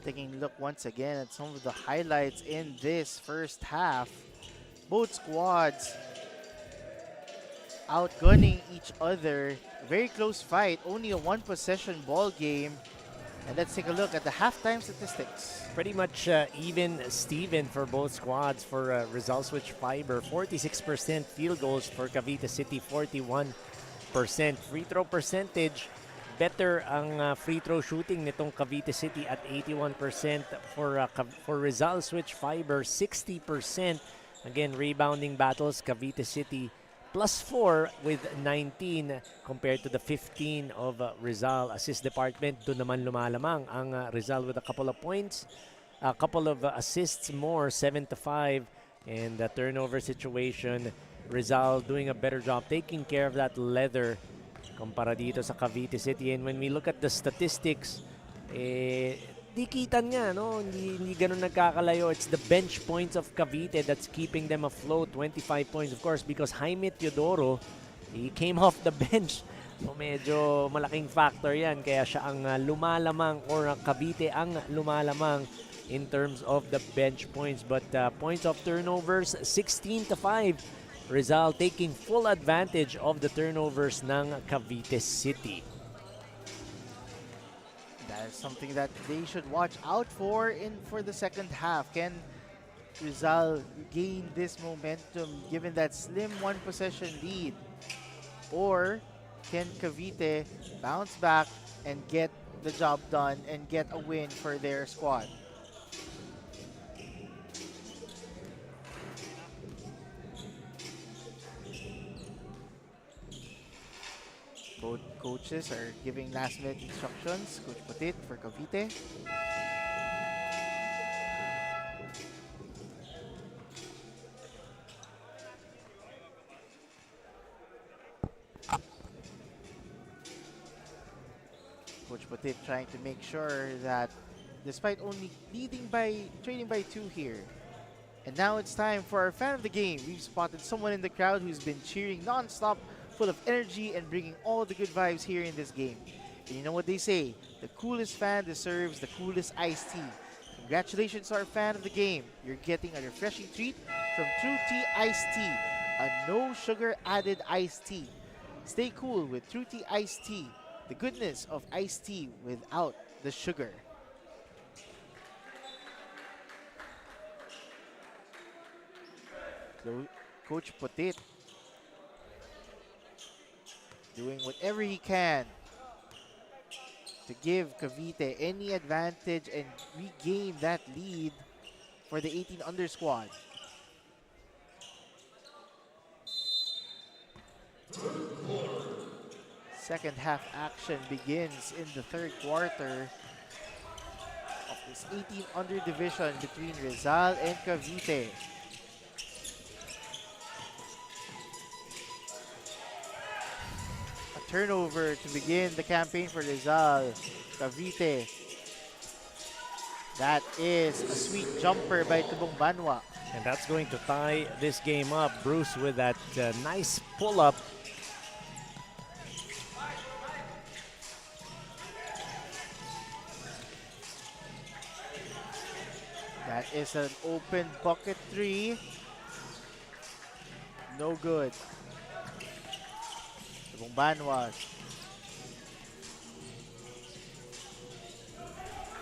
Taking a look once again at some of the highlights in this first half. Both squads outgunning each other. Very close fight, only a 1-possession ball game. And let's take a look at the halftime statistics. Pretty much even Steven for both squads for Rizal Switch Fiber. 46% field goals for Cavite City, 41%. Free throw percentage, better ang free throw shooting nitong Cavite City at 81%. For Rizal Switch Fiber, 60%. Again, rebounding battles, Cavite City +4 with 19 compared to the 15 of Rizal. Assist department, doon naman lumalamang ang Rizal with a couple of points, a couple of assists more, 7-5. And the turnover situation, Rizal doing a better job taking care of that leather kumpara dito sa Cavite City. And when we look at the statistics, dikitan nga, no? Hindi ganun nagkakalayo. It's the bench points of Cavite that's keeping them afloat. 25 points, of course, because Jaime Teodoro, he came off the bench. So medyo malaking factor yan. Kaya siya ang lumalamang, or Cavite ang lumalamang in terms of the bench points. But points of turnovers, 16-5. Rizal taking full advantage of the turnovers ng Cavite City. That is something that they should watch out for for the second half. Can Rizal gain this momentum given that slim 1-possession lead? Or can Cavite bounce back and get the job done and get a win for their squad? Both coaches are giving last-minute instructions. Coach Petit for Cavite. Coach Coach Putit trying to make sure that despite only trailing by 2 here. And now it's time for our fan of the game. We've spotted someone in the crowd who's been cheering non-stop, full of energy and bringing all the good vibes here in this game. And you know what they say, the coolest fan deserves the coolest iced tea. Congratulations to our fan of the game. You're getting a refreshing treat from True Tea Iced Tea, a no sugar added iced tea. Stay cool with True Tea Iced Tea, the goodness of iced tea without the sugar. Coach Putit doing whatever he can to give Cavite any advantage and regain that lead for the 18 under squad. Second half action begins in the third quarter of this 18 under division between Rizal and Cavite. A turnover to begin the campaign for Rizal. Cavite. That is a sweet jumper by Tubong Banwa. And that's going to tie this game up. Bruce with that nice pull-up. That is an open bucket three. No good. Tubong Banwa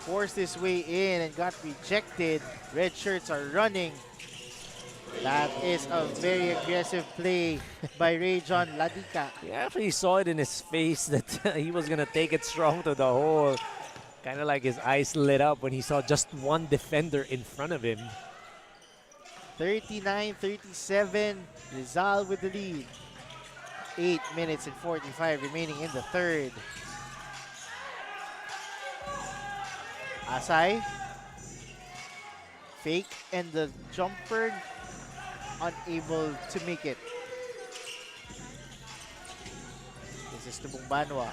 forced his way in and got rejected. Red shirts are running. That is a very aggressive play by Rayjon Ladika. You actually saw it in his face that he was going to take it strong to the hole. Kind of like his eyes lit up when he saw just one defender in front of him. 39-37, Rizal with the lead. 8 minutes and 45 remaining in the third. Asay. Fake and the jumper unable to make it. This is Tubong Banwa.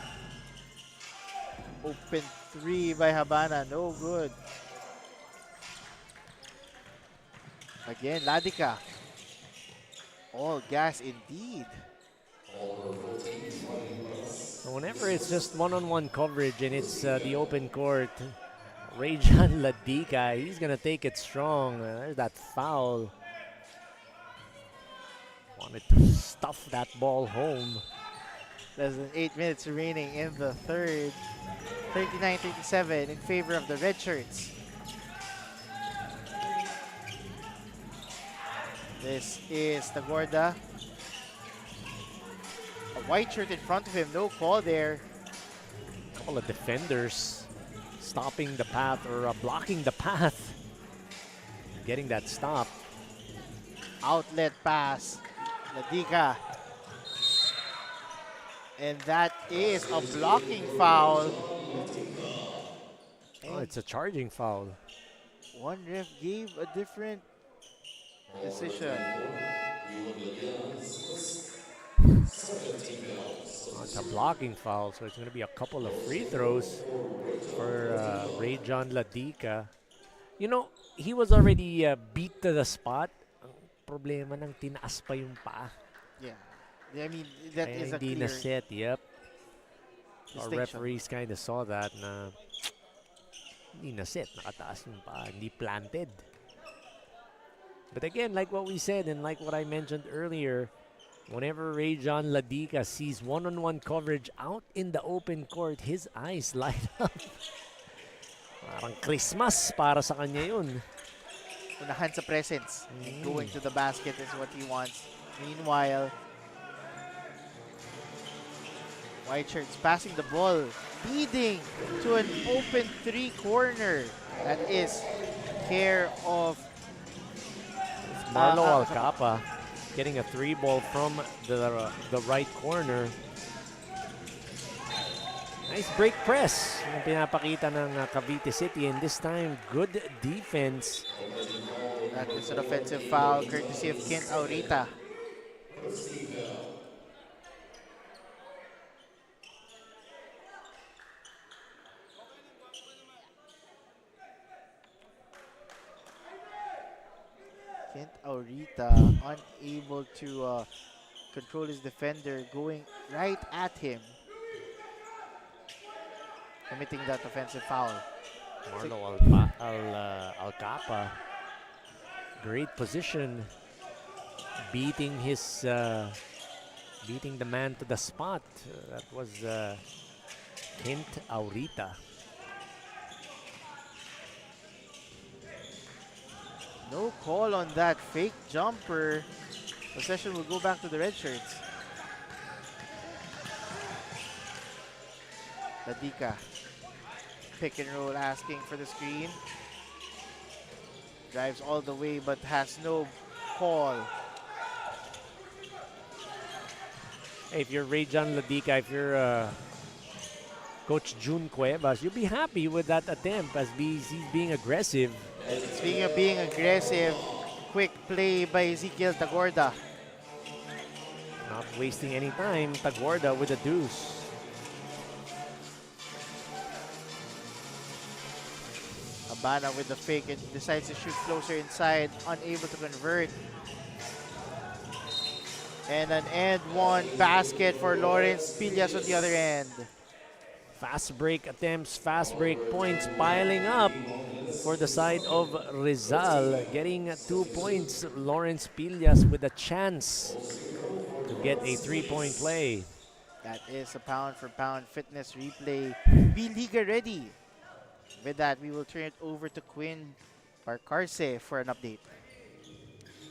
Open three by Habana, no good. Again, Ladika. All gas indeed. Whenever it's just one-on-one coverage and it's the open court, Rayjon Ladika, he's going to take it strong. There's that foul. Wanted to stuff that ball home. Less than 8 minutes remaining in the third. 39-37 in favor of the red shirts. This is Tagorda. A white shirt in front of him, no call there. A couple of defenders stopping the path or blocking the path. Getting that stop. Outlet pass. Ladika. And that is a blocking foul. Oh, it's a charging foul. One ref gave a different decision. Oh, it's a blocking foul, so it's going to be a couple of free throws for Rayjon Ladika. You know, he was already beat to the spot. Ang problema nang tinaas pa yung paa. Yeah. I mean, that Kaya is a hindi clear na set, yep. Our distinction. referees kind of saw that na hindi na set, nakataas yung paa, hindi planted. But again, like what we said and like what I mentioned earlier, whenever Rayjon Ladika sees one-on-one coverage out in the open court, his eyes light up. Parang Christmas para sa kanya yun. Unahan sa presence. And going to the basket is what he wants. Meanwhile, white shirts passing the ball, leading to an open three corner. That is care of Marlo Alcapa getting a three ball from the right corner. Nice break press yung pinapakita ng Cavite City, and this time good defense. That is an offensive foul courtesy of Kent Aurita. Kent Aurita unable to control his defender, going right at him, committing that offensive foul. Marlo Alcapa, great position, beating his beating the man to the spot. That was Kent Aurita. No call on that fake jumper. Possession will go back to the red shirts. Ladika, pick and roll, asking for the screen. Drives all the way but has no call. Hey, if you're Rayjon Ladika, if you're Coach June Cuevas, you'll be happy with that attempt as he's being aggressive. Speaking of being aggressive, quick play by Ezekiel Tagorda. Not wasting any time, Tagorda with a deuce. Habana with the fake and decides to shoot closer inside, unable to convert. And an and one basket for Lawrence Pillas on the other end. Fast break attempts, fast break points piling up for the side of Rizal. Getting 2 points, Lawrence Pillas with a chance to get a 3-point play. That is a pound-for-pound fitness replay. B-Liga ready. With that, we will turn it over to Quinn Barcarce for an update.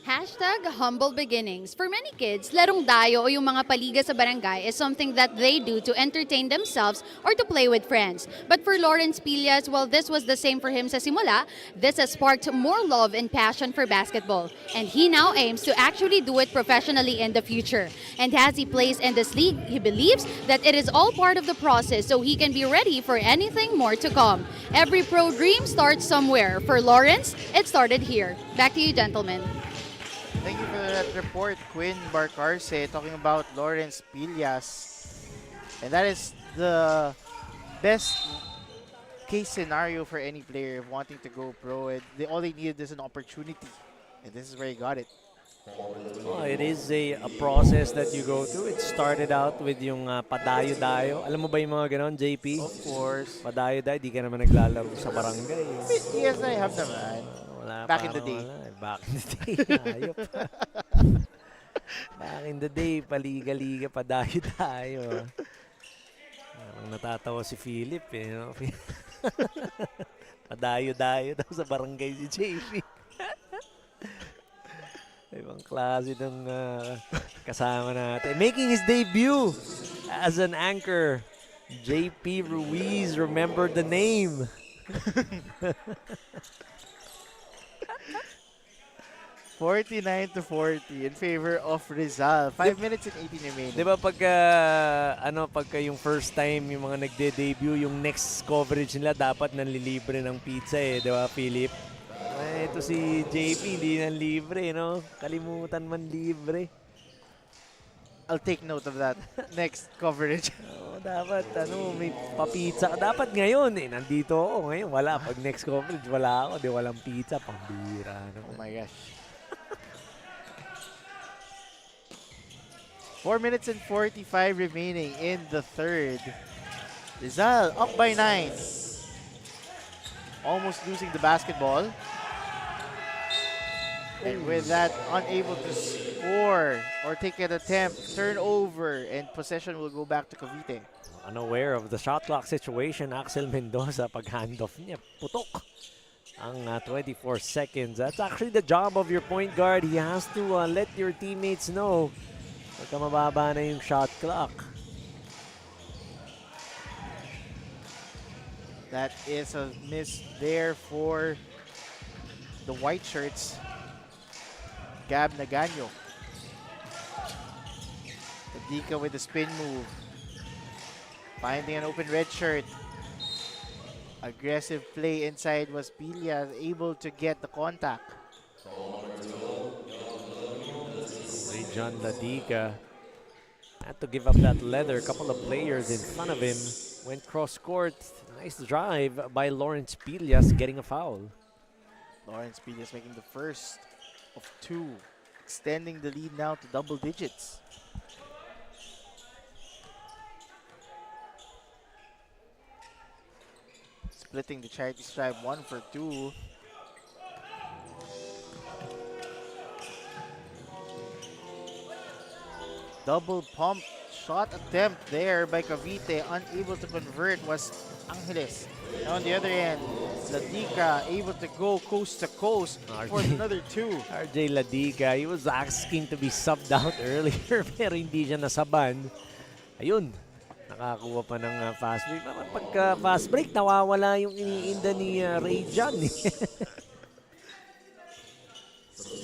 Hashtag humble beginnings. For many kids, larong dayo o yung mga paliga sa barangay is something that they do to entertain themselves or to play with friends. But for Lawrence Pillas, well, this was the same for him sa simula. This has sparked more love and passion for basketball. And he now aims to actually do it professionally in the future. And as he plays in this league, he believes that it is all part of the process so he can be ready for anything more to come. Every pro dream starts somewhere. For Lawrence, it started here. Back to you, gentlemen. Thank you for that report, Quinn Barcarce, talking about Lawrence Pillas. And that is the best case scenario for any player wanting to go pro. All they needed is an opportunity. And this is where he got it. Oh, it is a process that you go through. It started out with yung padayo-dayo. Alam mo ba yung mga ganon, JP? Of course. Padayo-dayo, di ka naman naglalaro sa barangay. Yes, I have naman. Back in the day. Back in the day. Ayop. Back in the day, paliga-liga, padayo-dayo. Parang natatawa si Philip eh. No? Padayo-dayo daw sa barangay si JP. Ibang klase ng kasama natin. Making his debut as an anchor, JP Ruiz, remember the name. 49-40 in favor of Rizal. 5 minutes and 18 remaining. Di ba pagka yung first time yung mga nagde-debut, yung next coverage nila dapat nanlilibre ng pizza eh. Di ba, Philip? Ito si JP, hindi nang libre, no? Kalimutan man libre. I'll take note of that. Next coverage. Dapat, may pa-pizza. Dapat ngayon, nandito ako. Ngayon, wala. Pag next coverage, wala ako. Di walang pizza. Pambira. Oh my gosh. 4 minutes and 45 remaining in the third. Rizal up by 9. Almost losing the basketball. And with that, unable to score or take an attempt, turnover, and possession will go back to Cavite. Unaware of the shot clock situation, Axel Mendoza, pag handoff niya, putok ang 24 seconds. That's actually the job of your point guard. He has to let your teammates know pagka mababa na yung shot clock. That is a miss there for the white shirts. Gab Naganyo. Tadika with the spin move. Finding an open red shirt. Aggressive play inside was Pillas, able to get the contact. John Ladika had to give up that leather. A couple of players in front of him went cross court. Nice drive by Lawrence Pillas, getting a foul. Lawrence Pillas making the first of 2, extending the lead now to double digits. Splitting the charity stripe 1 for 2. Double pump shot attempt there by Cavite, unable to convert was Angeles. And on the other end, Ladica able to go coast to coast for another 2. RJ Ladica, he was asking to be subbed out earlier pero hindi siya nasaban. Ayun, nakakuha pa ng fast break. Pagka fast break, nawawala yung iniinda ni RIZAL.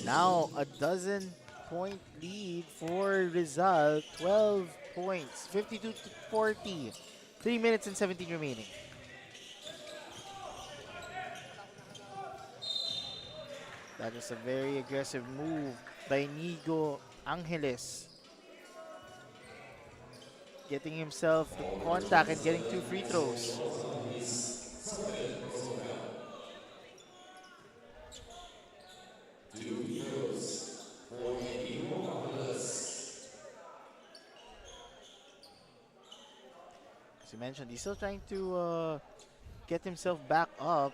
Now a dozen-point lead for Rizal, 12 points, 52 to 40. 3 minutes and 17 remaining. That is a very aggressive move by Nigo Angeles. Getting himself the contact and getting 2 free throws. As you mentioned, he's still trying to get himself back up.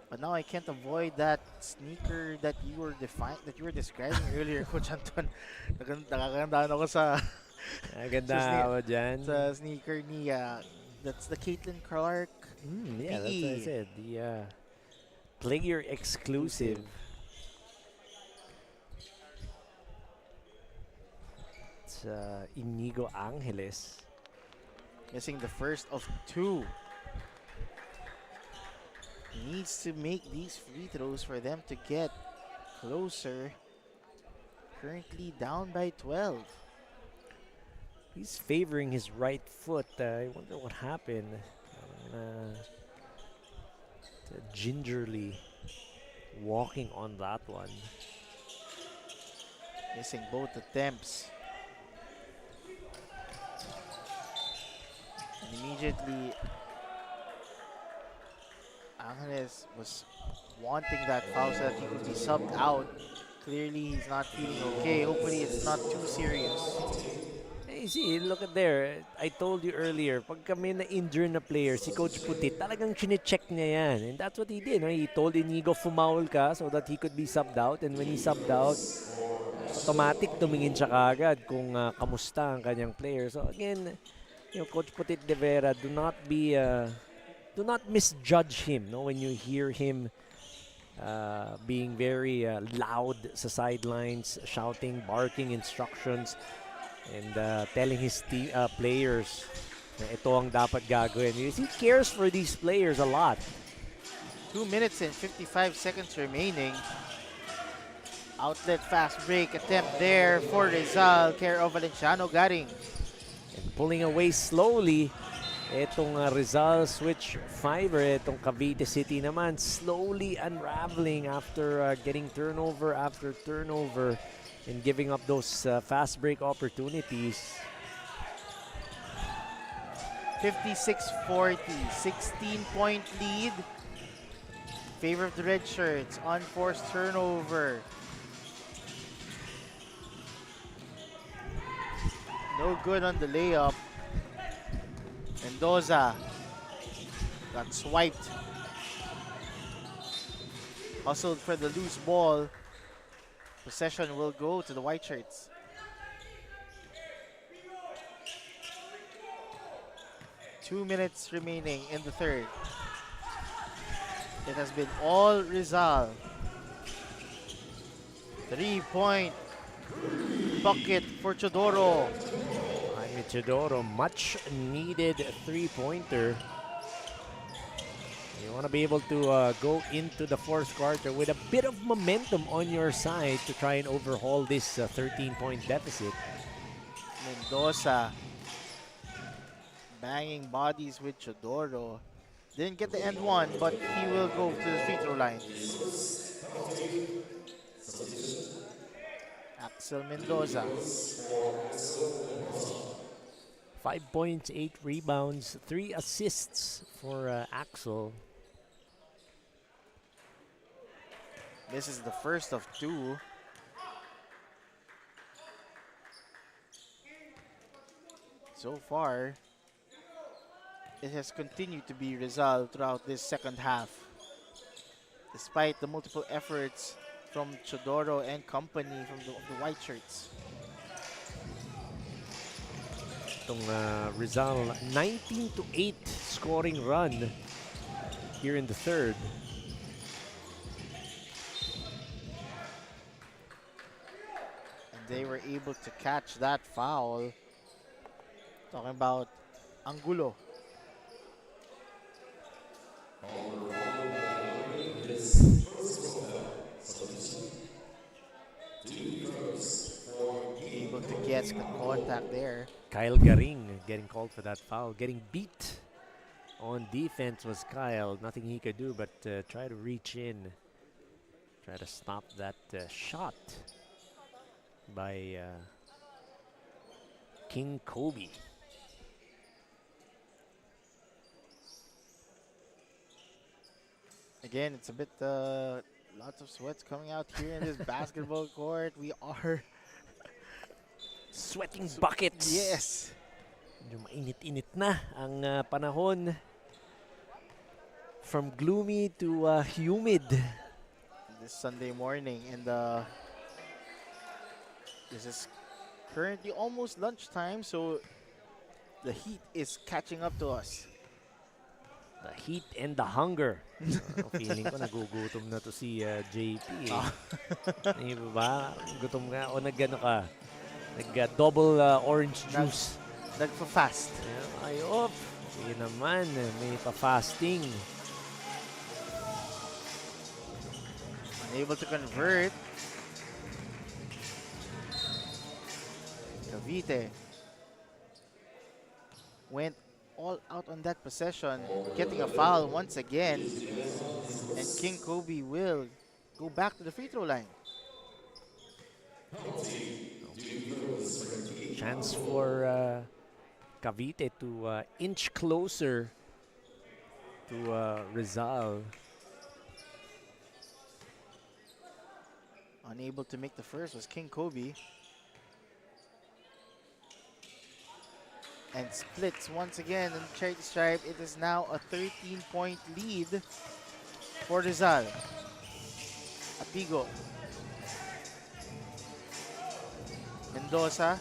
But now I can't avoid that sneaker that you were describing earlier, Coach Anton. Nakakagandaan ako sa sa sneaker ni that's the Caitlin Clark. Yeah, that's what I said. The player exclusive. It's Inigo Angeles. Missing the first of 2. Needs to make these free throws for them to get closer. Currently down by 12. He's favoring his right foot. I wonder what happened. Gingerly walking on that one. Missing both attempts. And immediately Angeles was wanting that foul so that he could be subbed out. Clearly, he's not feeling okay. Hopefully, it's not too serious. Hey, see, look at there. I told you earlier, pag kami na-injure na player, si Coach Putit, talagang chine-check niya yan. And that's what he did. No? He told Inigo, fumaul ka so that he could be subbed out. And when he subbed out, automatic tumingin siya kagad kung kamusta ang kanyang player. So again, you know, Coach Putit de Vera, do not misjudge him, no, when you hear him being very loud sa sidelines, shouting, barking instructions, and telling his players na ito ang dapat gagawin. He cares for these players a lot. 2 minutes and 55 seconds remaining. Outlet fast break attempt there for Rizal, care of Valenciano Garing. And pulling away slowly, etong Rizal switch fiver, etong Cavite City naman slowly unraveling after getting turnover after turnover and giving up those fast break opportunities. 56-40, 16-point lead. Favor of the red shirts, unforced turnover. No good on the layup. Mendoza got swiped. Hustled for the loose ball. Possession will go to the white shirts. Two minutes remaining in the third. It has been all Rizal. 3-point bucket for Chodoro. Chodoro, much needed three-pointer. You want to be able to go into the fourth quarter with a bit of momentum on your side to try and overhaul this 13-point deficit. Mendoza banging bodies with Chodoro. Didn't get the end one, but he will go to the free throw line. Axel Mendoza. 5 points, 8 rebounds, 3 assists for Axel. This is the first of two. So far, it has continued to be RIZAL throughout this second half. Despite the multiple efforts from Chodoro and company from the white shirts. Itong RIZAL 19-8 scoring run here in the third. And they were able to catch that foul. Talking about Angulo. Able to get the contact there. Kyle Garing getting called for that foul. Getting beat on defense was Kyle. Nothing he could do but try to reach in. Try to stop that shot by King Kobe. Again, it's a bit, lots of sweats coming out here in this basketball court. We are Sweating buckets. yes. Medyo mainit-init na ang panahon. From gloomy to humid. This Sunday morning, and this is currently almost lunchtime, so the heat is catching up to us. The heat and the hunger. Feeling ko nagugutom na to si JP. Hindi ba? Gutom ka o nag-ano ka? Nag-double orange juice. Nagpa-fast. Ayop. Sige naman, may pa-fasting. Unable to convert. Cavite went all out on that possession, getting a foul once again. And King Kobe will go back to the free throw line. Chance for Cavite to inch closer to RIZAL. Unable to make the first was King Kobe. And splits once again in charity stripe. It is now a 13-point lead for RIZAL. Apigo. Mendoza.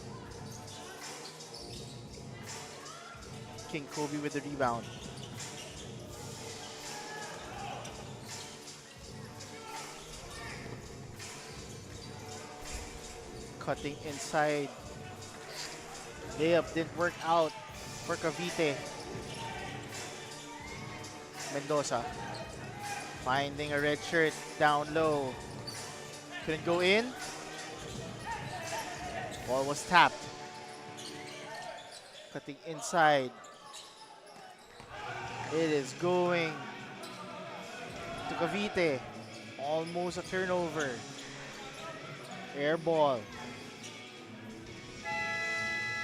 King Kobe with the rebound. Cutting inside. Layup didn't work out for Cavite. Mendoza finding a red shirt down low. Couldn't go in. Ball was tapped. Cutting inside. It is going to Cavite. Almost a turnover. Air ball.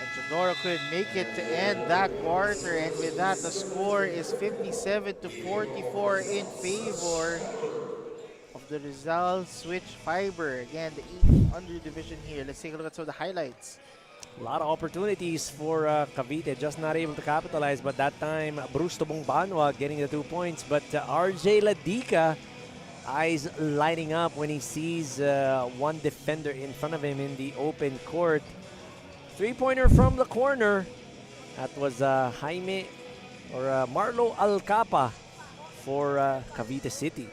And Chodoro couldn't make it to end that quarter. And with that, the score is 57-44 in favor of the RIZAL Switch Fiber. Again, the 8th under division here. Let's take a look at some of the highlights. A lot of opportunities for Cavite, just not able to capitalize. But that time, Bruce Tobong-Banwa getting the 2 points. But RJ Ladica, eyes lighting up when he sees one defender in front of him in the open court. Three-pointer from the corner. That was Jaime or Marlo Alcapa for Cavite City.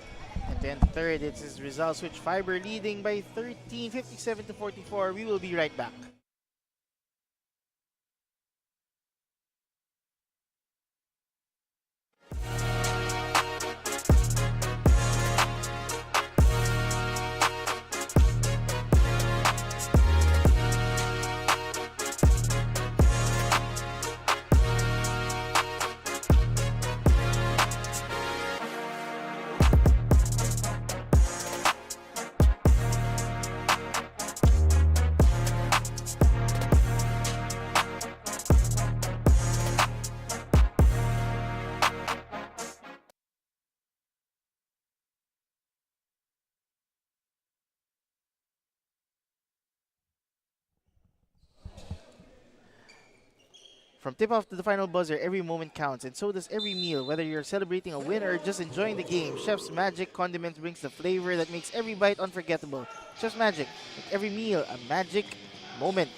And then third, it's his RIZAL Switch Fiber leading by 13, 57-44. We will be right back. From tip-off to the final buzzer, every moment counts, and so does every meal. Whether you're celebrating a win or just enjoying the game, Chef's Magic Condiments brings the flavor that makes every bite unforgettable. Chef's Magic, make every meal a magic moment.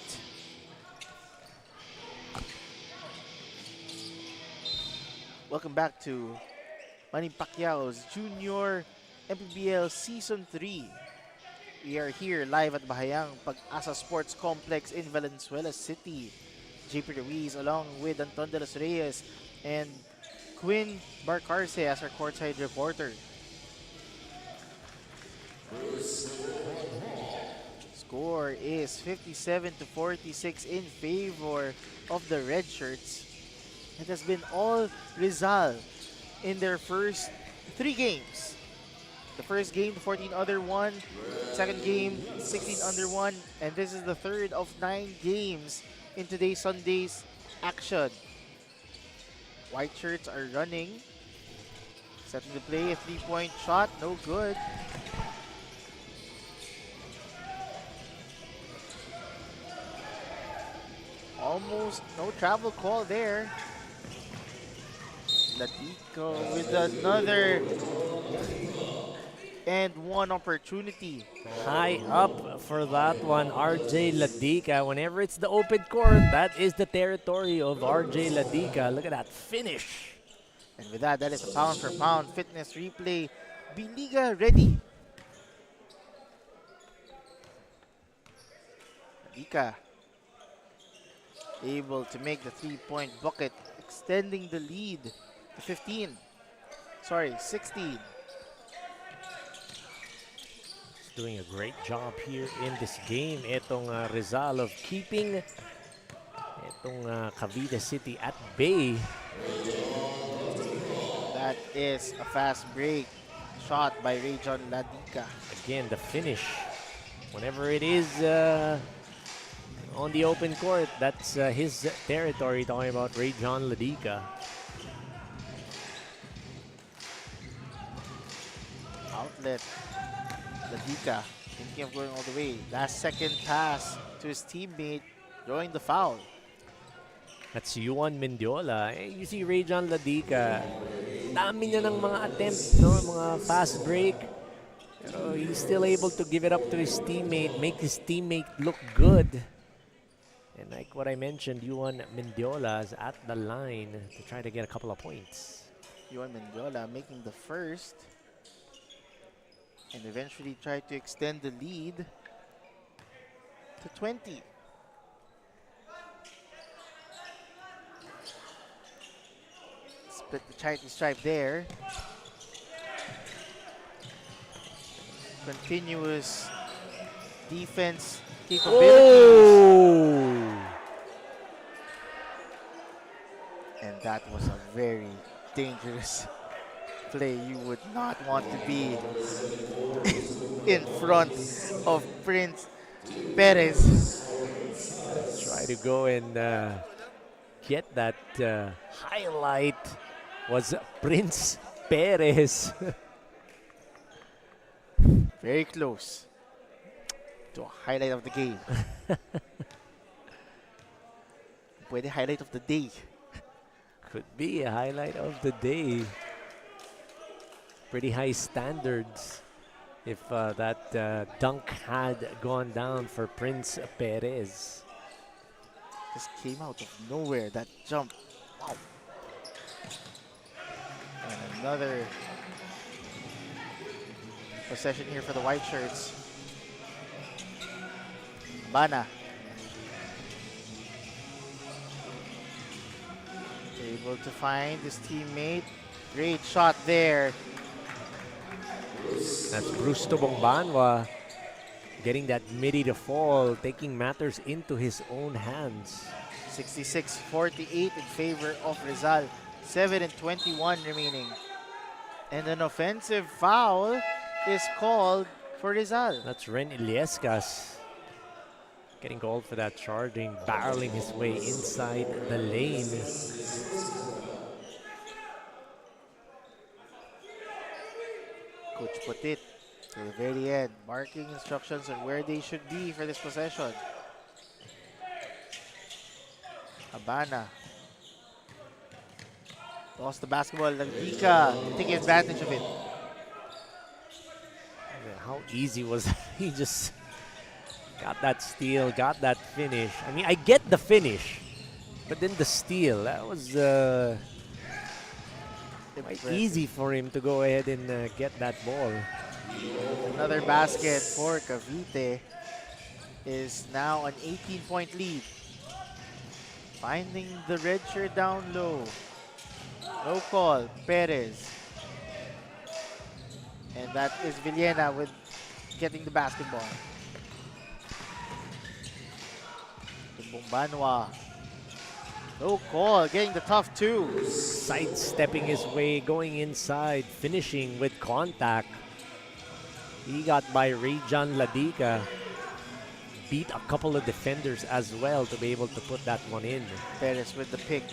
Welcome back to Manny Pacquiao's Junior MPBL Season 3. We are here live at Bahayang PAG-ASA Sports Complex in Valenzuela City. JP Ruiz along with Anton de los Reyes and Quinn Barcarce as our courtside reporter. Score is 57-46 in favor of the red shirts. It has been all RIZAL in their first 3 games. The first game, the 14 under 1. Second game, 16 under 1. And this is the third of 9 games in today's Sunday's action. White shirts are running. Setting the play, a 3-point shot, no good. Almost no travel call there. Latico with another and one opportunity. High up for that one, RJ Ladica. Whenever it's the open court, that is the territory of RJ Ladica. Look at that finish. And with that, that is a pound-for-pound fitness replay. Biliga ready. Ladica able to make the 3-point bucket, extending the lead to 16. Doing a great job here in this game. Itong RIZAL of keeping itong Cavite City at bay. That is a fast break shot by Rayjon Ladica. Again, the finish. Whenever it is on the open court, that's his territory. Talking about Rayjon Ladica. Outlet. Ladica thinking of going all the way. Last second pass to his teammate, drawing the foul. That's Juan Mendiola. You see Rayjon Ladica, dami niya ng mga attempt, no? Mga fast break. Pero he's still able to give it up to his teammate, make his teammate look good. And like what I mentioned, Juan Mendiola is at the line to try to get a couple of points. Juan Mendiola making the first. And eventually try to extend the lead to 20. Split the Charity stripe there. Continuous defense capabilities. Oh! And that was a very dangerous play. You would not want to be in front of Prince Perez. Try to go and get that highlight. Was Prince Perez. Very close to a highlight of the game. Pwede highlight of the day. Could be a highlight of the day. Pretty high standards if that dunk had gone down for Prince Perez. Just came out of nowhere, that jump. Wow. And another possession here for the white shirts. Bana. Able to find his teammate. Great shot there. That's Bruce Tobongbanwa getting that midi to fall, taking matters into his own hands. 66-48 in favor of RIZAL. 7:21 remaining. And an offensive foul is called for RIZAL. That's Ren Iliescas getting called for that, charging, barreling his way inside the lane. Coach put it to the very end, marking instructions on where they should be for this possession. Habana Lost the basketball. Ladika taking advantage of it. Yeah, how easy was that? He just got that steal, got that finish. I mean, I get the finish, but then the steal, that was quite easy for him to go ahead and get that ball. Another basket for Cavite is now an 18-point lead. Finding the red shirt down low. No call, Perez. And that is Villena with getting the basketball. Bumbanwa. No call, getting the tough two. Sidestepping his way, going inside, finishing with contact. He got by Rayjon Ladika. Beat a couple of defenders as well to be able to put that one in. Perez with the pick.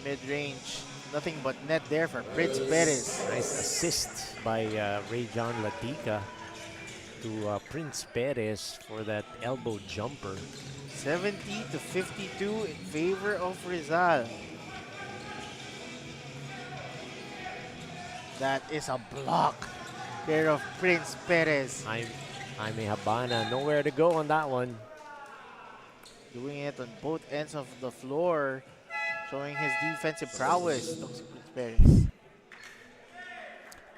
Mid-range. Nothing but net there for Prince Perez. Nice assist by Rayjon Ladika to Prince Perez for that elbow jumper. 70-52 in favor of Rizal. That is a block there of Prince Perez. Jaime Habana, nowhere to go on that one. Doing it on both ends of the floor. Showing his defensive prowess. Prince Perez.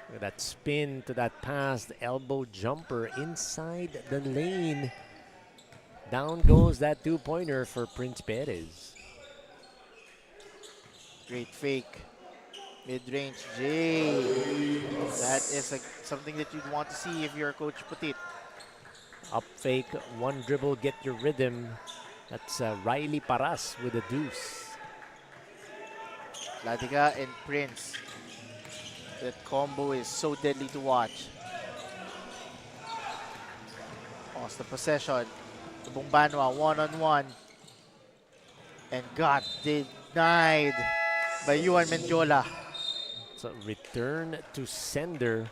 Look at that spin to that pass, the elbow jumper inside the lane. Down goes that two-pointer for Prince Perez. Great fake. Mid-range J. That is something that you'd want to see if you're Coach Putit. Up fake, one dribble, get your rhythm. That's Riley Paras with a deuce. Ladika and Prince. That combo is so deadly to watch. Lost the possession. The Bumbanwa one-on-one. And got denied by Yuan Mendiola. So return to sender.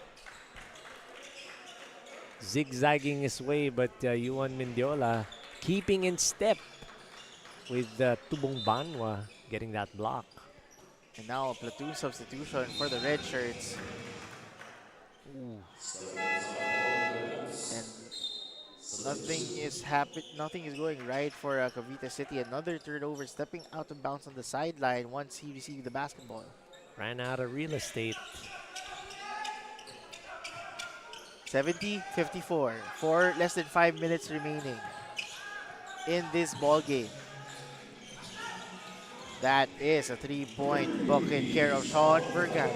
Zigzagging his way, but Yuan Mendiola keeping in step with Tubong Banwa getting that block. And now a platoon substitution for the red shirts. And nothing is going right for Cavite City. Another turnover, stepping out of bounds on the sideline once he received the basketball. Ran out of real estate. 70-54. Less than 5 minutes remaining in this ball game. That is a three-point bucket care of Sean Vergara.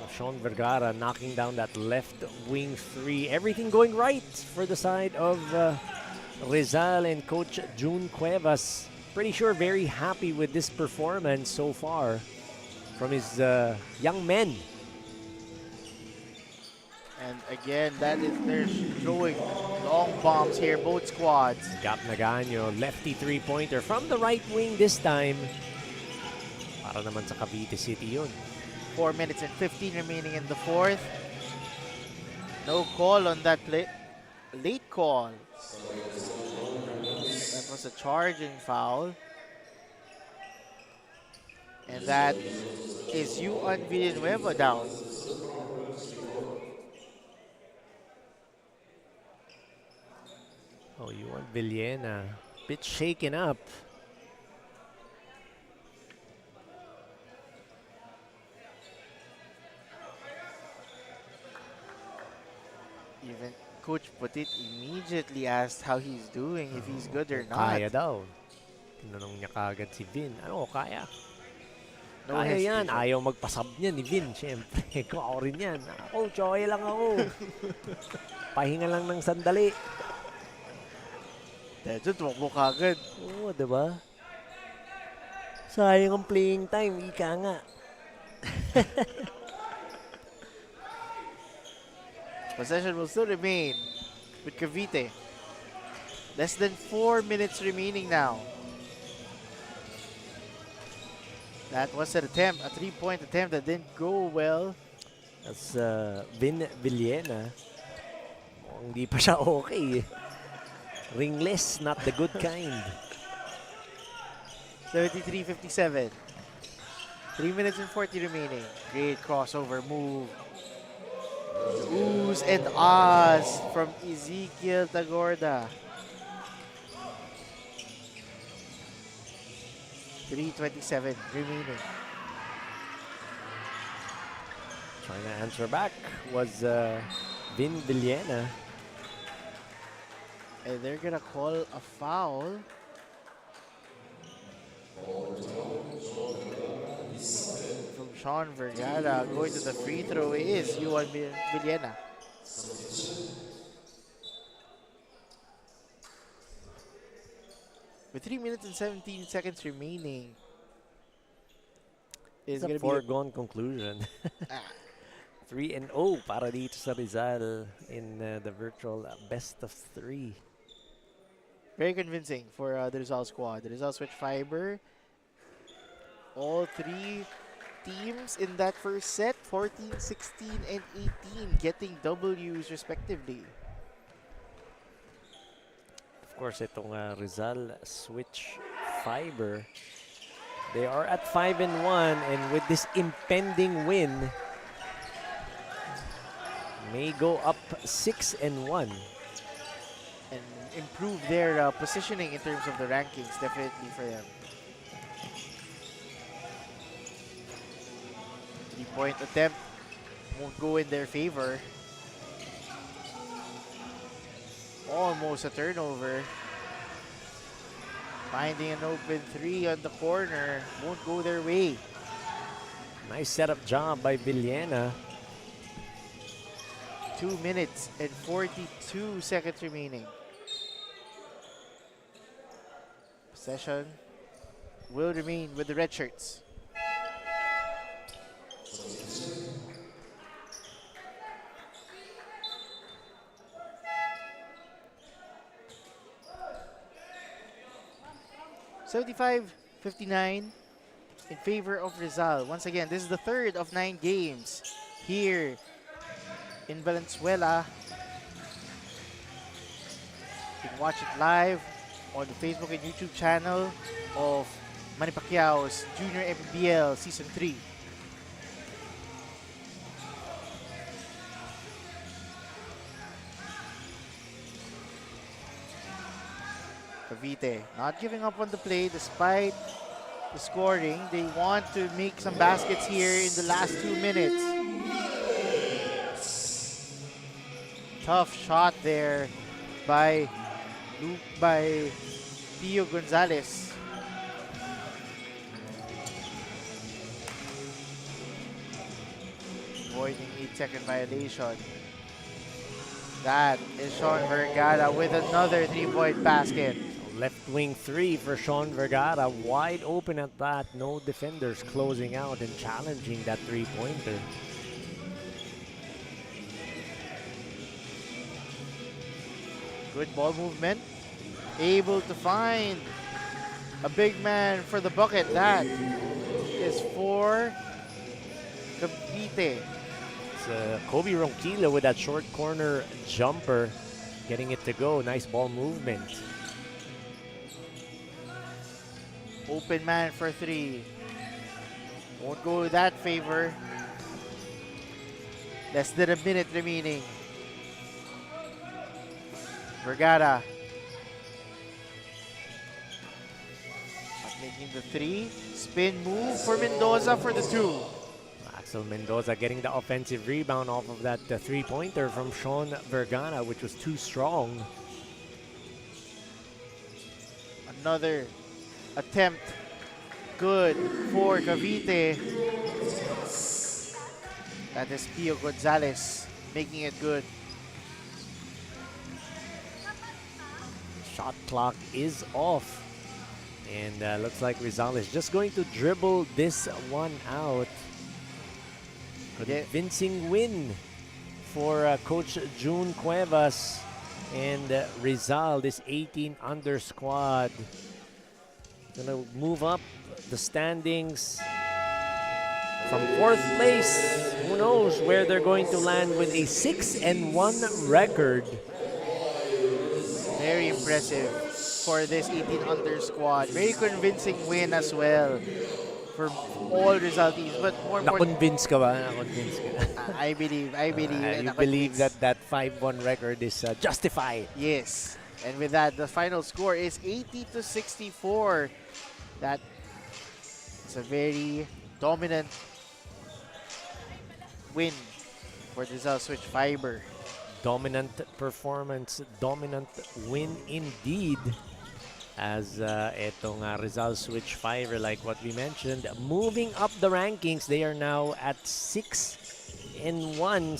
Sean Vergara knocking down that left wing three. Everything going right for the side of Rizal and Coach June Cuevas. Pretty sure very happy with this performance so far from his young men. And again, they're throwing long bombs here, both squads. Gap Nagano, lefty three-pointer from the right wing this time. Para naman sa Cavite City yun. 4 minutes and 15 remaining in the fourth. No call on that play. Late call. That was a charging foul. And that is Yuan Villanueva down. Oh, Yuan Villena, bit shaken up. Even Coach Putit immediately asked how he's doing, if he's good or not. Kaya daw. Tinanong niya kagad si Vin. Ano, kaya? No Kaya yan. hesitation. Ayaw magpasab niya ni Vin, syempre. Kung ako rin yan. Coach, okay lang ako. Pahinga lang ng sandali. Dahil tumakbo kagad. Oo, diba? Sayang ang playing time. Ika nga. Possession will still remain with Cavite. Less than 4 minutes remaining now. That was an attempt, a three-point attempt that didn't go well. That's Vin Villena. Hindi pa siya okay. Ringless, not the good kind. 73-57. 3 minutes and 40 remaining. Great crossover move. Oohs and ahs from Ezekiel Tagorda. 3:27 remaining. Trying to answer back was Vin Villena. And they're gonna call a foul. From Sean Vergara. Going to the free throw is Yuan Villena. With 3 minutes and 17 seconds remaining. It's Is a gonna foregone conclusion. Ah. 3-0 para dito sa Rizal in the virtual best of 3. Very convincing for the Rizal squad. The Rizal switch fiber. All three teams in that first set, 14, 16, and 18, getting W's respectively. Of course, itong Rizal switch fiber. They are at 5-1, and with this impending win, may go up 6-1. And improve their positioning in terms of the rankings, definitely for them. 3-point attempt won't go in their favor. Almost a turnover. Finding an open three on the corner. Won't go their way. Nice setup job by Villena. 2 minutes and 42 seconds remaining. Possession will remain with the red shirts. (75-59) in favor of Rizal. Once again, this is the third of 9 games here in Valenzuela. You can watch it live on the Facebook and YouTube channel of Manny Pacquiao's Junior MPBL Season 3. Cavite not giving up on the play despite the scoring. They want to make some baskets here in the last 2 minutes. Tough shot there by Pio Gonzalez. Avoiding 8-second violation. That is Sean Vergara with another 3-point basket. Left wing 3 for Sean Vergara. Wide open at that. No defenders closing out and challenging that 3-pointer. Good ball movement. Able to find a big man for the bucket. That is for Cavite. It's Kobe Ronquillo with that short corner jumper. Getting it to go. Nice ball movement. Open man for 3. Won't go that favor. Less than a minute remaining. Vergara. Not making the 3. Spin move for Mendoza for the 2. Axel Mendoza getting the offensive rebound off of that 3-pointer from Sean Vergara, which was too strong. Another attempt. Good for Cavite. That is Pio Gonzalez making it good. Shot clock is off. And looks like Rizal is just going to dribble this one out. Convincing win for Coach June Cuevas and Rizal, this 18-under squad. Gonna move up the standings from 4th place. Who knows where they're going to land with a 6-1 record. Very impressive for this 18-under squad. Very convincing win as well for all Rizal teams. But more important, Na-convince ka ba? Na-convince ka? I believe. You believe that 5-1 record is justified. Yes. And with that, the final score is 80-64. That is a very dominant win for Rizal Switch Fiber. Dominant performance, dominant win indeed. As itong Rizal Switch Fiber, like what we mentioned, moving up the rankings, they are now at 6-1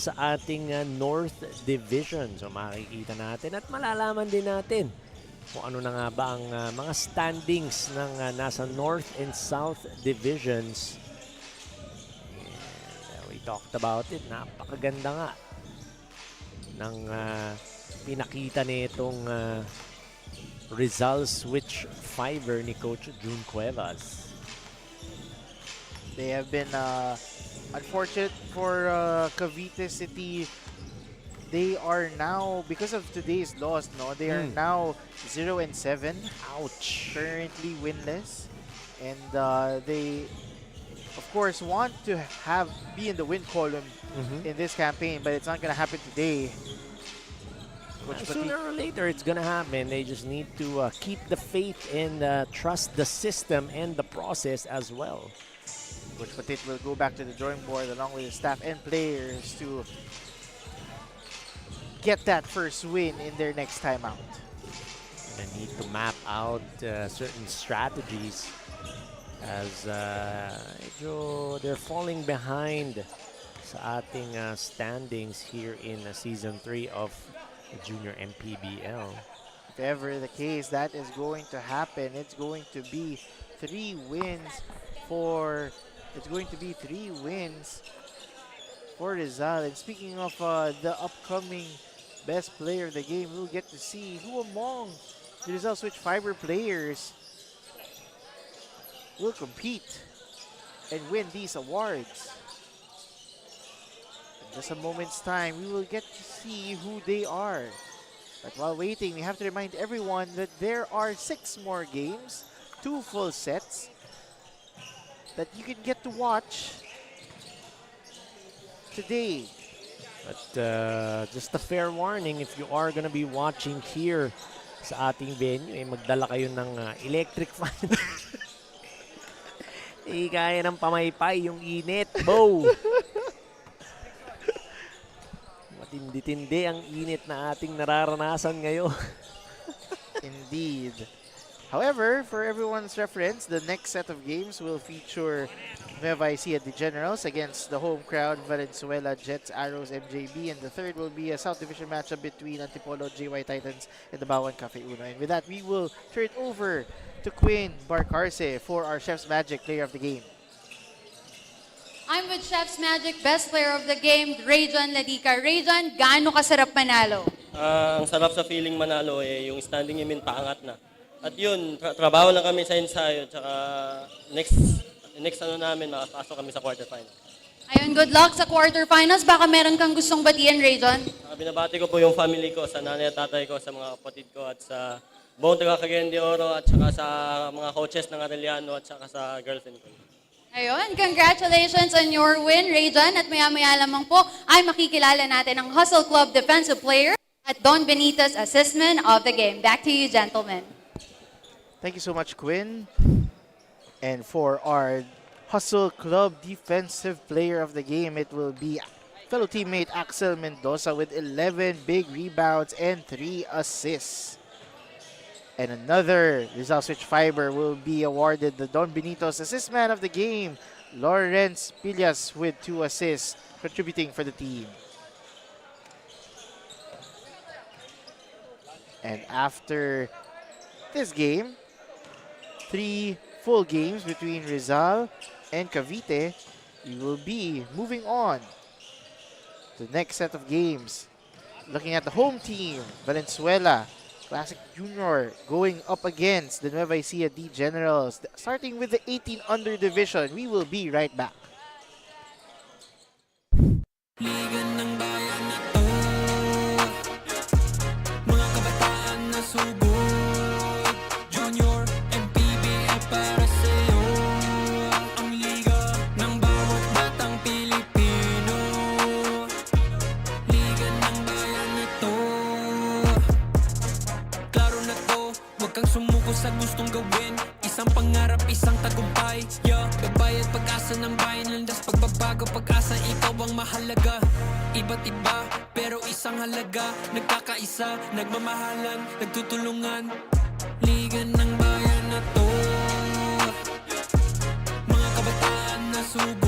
sa ating North Division. So makikita natin at malalaman din natin kung ano na nga ba ang mga standings ng nasa North and South Divisions. And, we talked about it. Napakaganda nga ng pinakita nitong Rizal Switch Fiber ni Coach June Cuevas. They have been unfortunate for Cavite City. They are now, because of today's loss, they are now 0-7. Ouch. Currently winless. And they, of course, want to be in the win column in this campaign, but it's not going to happen today. Sooner or later, it's gonna happen. They just need to keep the faith and trust the system and the process as well. Coach Petit will go back to the drawing board along with his staff and players to get that first win in their next time out. They need to map out certain strategies as they're falling behind sa ating standings here in Season 3 of Junior MPBL. If ever the case, that is going to happen. It's going to be 3 wins for Rizal. And speaking of the upcoming best player of the game, we'll get to see who among the Rizal Switch Fiber players will compete and win these awards. Just a moment's time, we will get to see who they are. But while waiting, we have to remind everyone that there are 6 more games, 2 full sets, that you can get to watch today. But just a fair warning, if you are gonna be watching here sa ating venue, magdala kayo ng electric fan. Kaya ng pamaypay yung init, Bo. Tindi-tindi ang init na ating nararanasan ngayon. Indeed. However, for everyone's reference, the next set of games will feature Nueva Ecija the Generals against the home crowd, Valenzuela, Jets, Arrows, MJB, and the third will be a South Division matchup between Antipolo, JY Titans, and the Bawan Cafe Uno. And with that, we will turn it over to Quinn Barcarce for our Chef's Magic Player of the Game. I'm with Chef's Magic, best player of the game, Rayjon Ladica. Rayjon, gaano kasarap manalo? Ang sarap sa feeling manalo yung standing imin paangat na. At yun, trabaho na kami sa ensayo, tsaka next namin, makapasok kami sa quarterfinal. Ayun, good luck sa quarterfinals. Baka meron kang gustong batiin, Rayjon. Binabati ko po yung family ko, sa nanay at tatay ko, sa mga kapatid ko, at sa buong taga Cagayan de Oro, at saka sa mga coaches ng Arellano, at saka sa girlfriend ko. Ayun, congratulations on your win, Rayjon. At maya-maya lamang po ay makikilala natin ang Hustle Club defensive player at Don Benitez assessment of the game. Back to you, gentlemen. Thank you so much, Quinn. And for our Hustle Club defensive player of the game, it will be fellow teammate Axel Mendoza with 11 big rebounds and 3 assists. And another Rizal Switch Fiber will be awarded the Don Benito's Assist Man of the Game, Lawrence Pillas with 2 assists, contributing for the team. And after this game, 3 full games between Rizal and Cavite, we will be moving on to the next set of games. Looking at the home team, Valenzuela Classic Junior going up against the Nueva Ecija D Generals, starting with the 18 under division. We will be right back. Liga ng bayan na to, mga kabataan na sugod, Junior MPBL para sa'yo, ang gustong gawin. Isang pangarap, isang tagumpay. Yeah, gabayad pag-asa ng bayan, landas pagbabago, pag-asa, ikaw ang mahalaga. Iba't iba, pero isang halaga. Nagkakaisa, nagmamahalan, nagtutulungan. Liga ng bayan na to, mga kabataan na sugo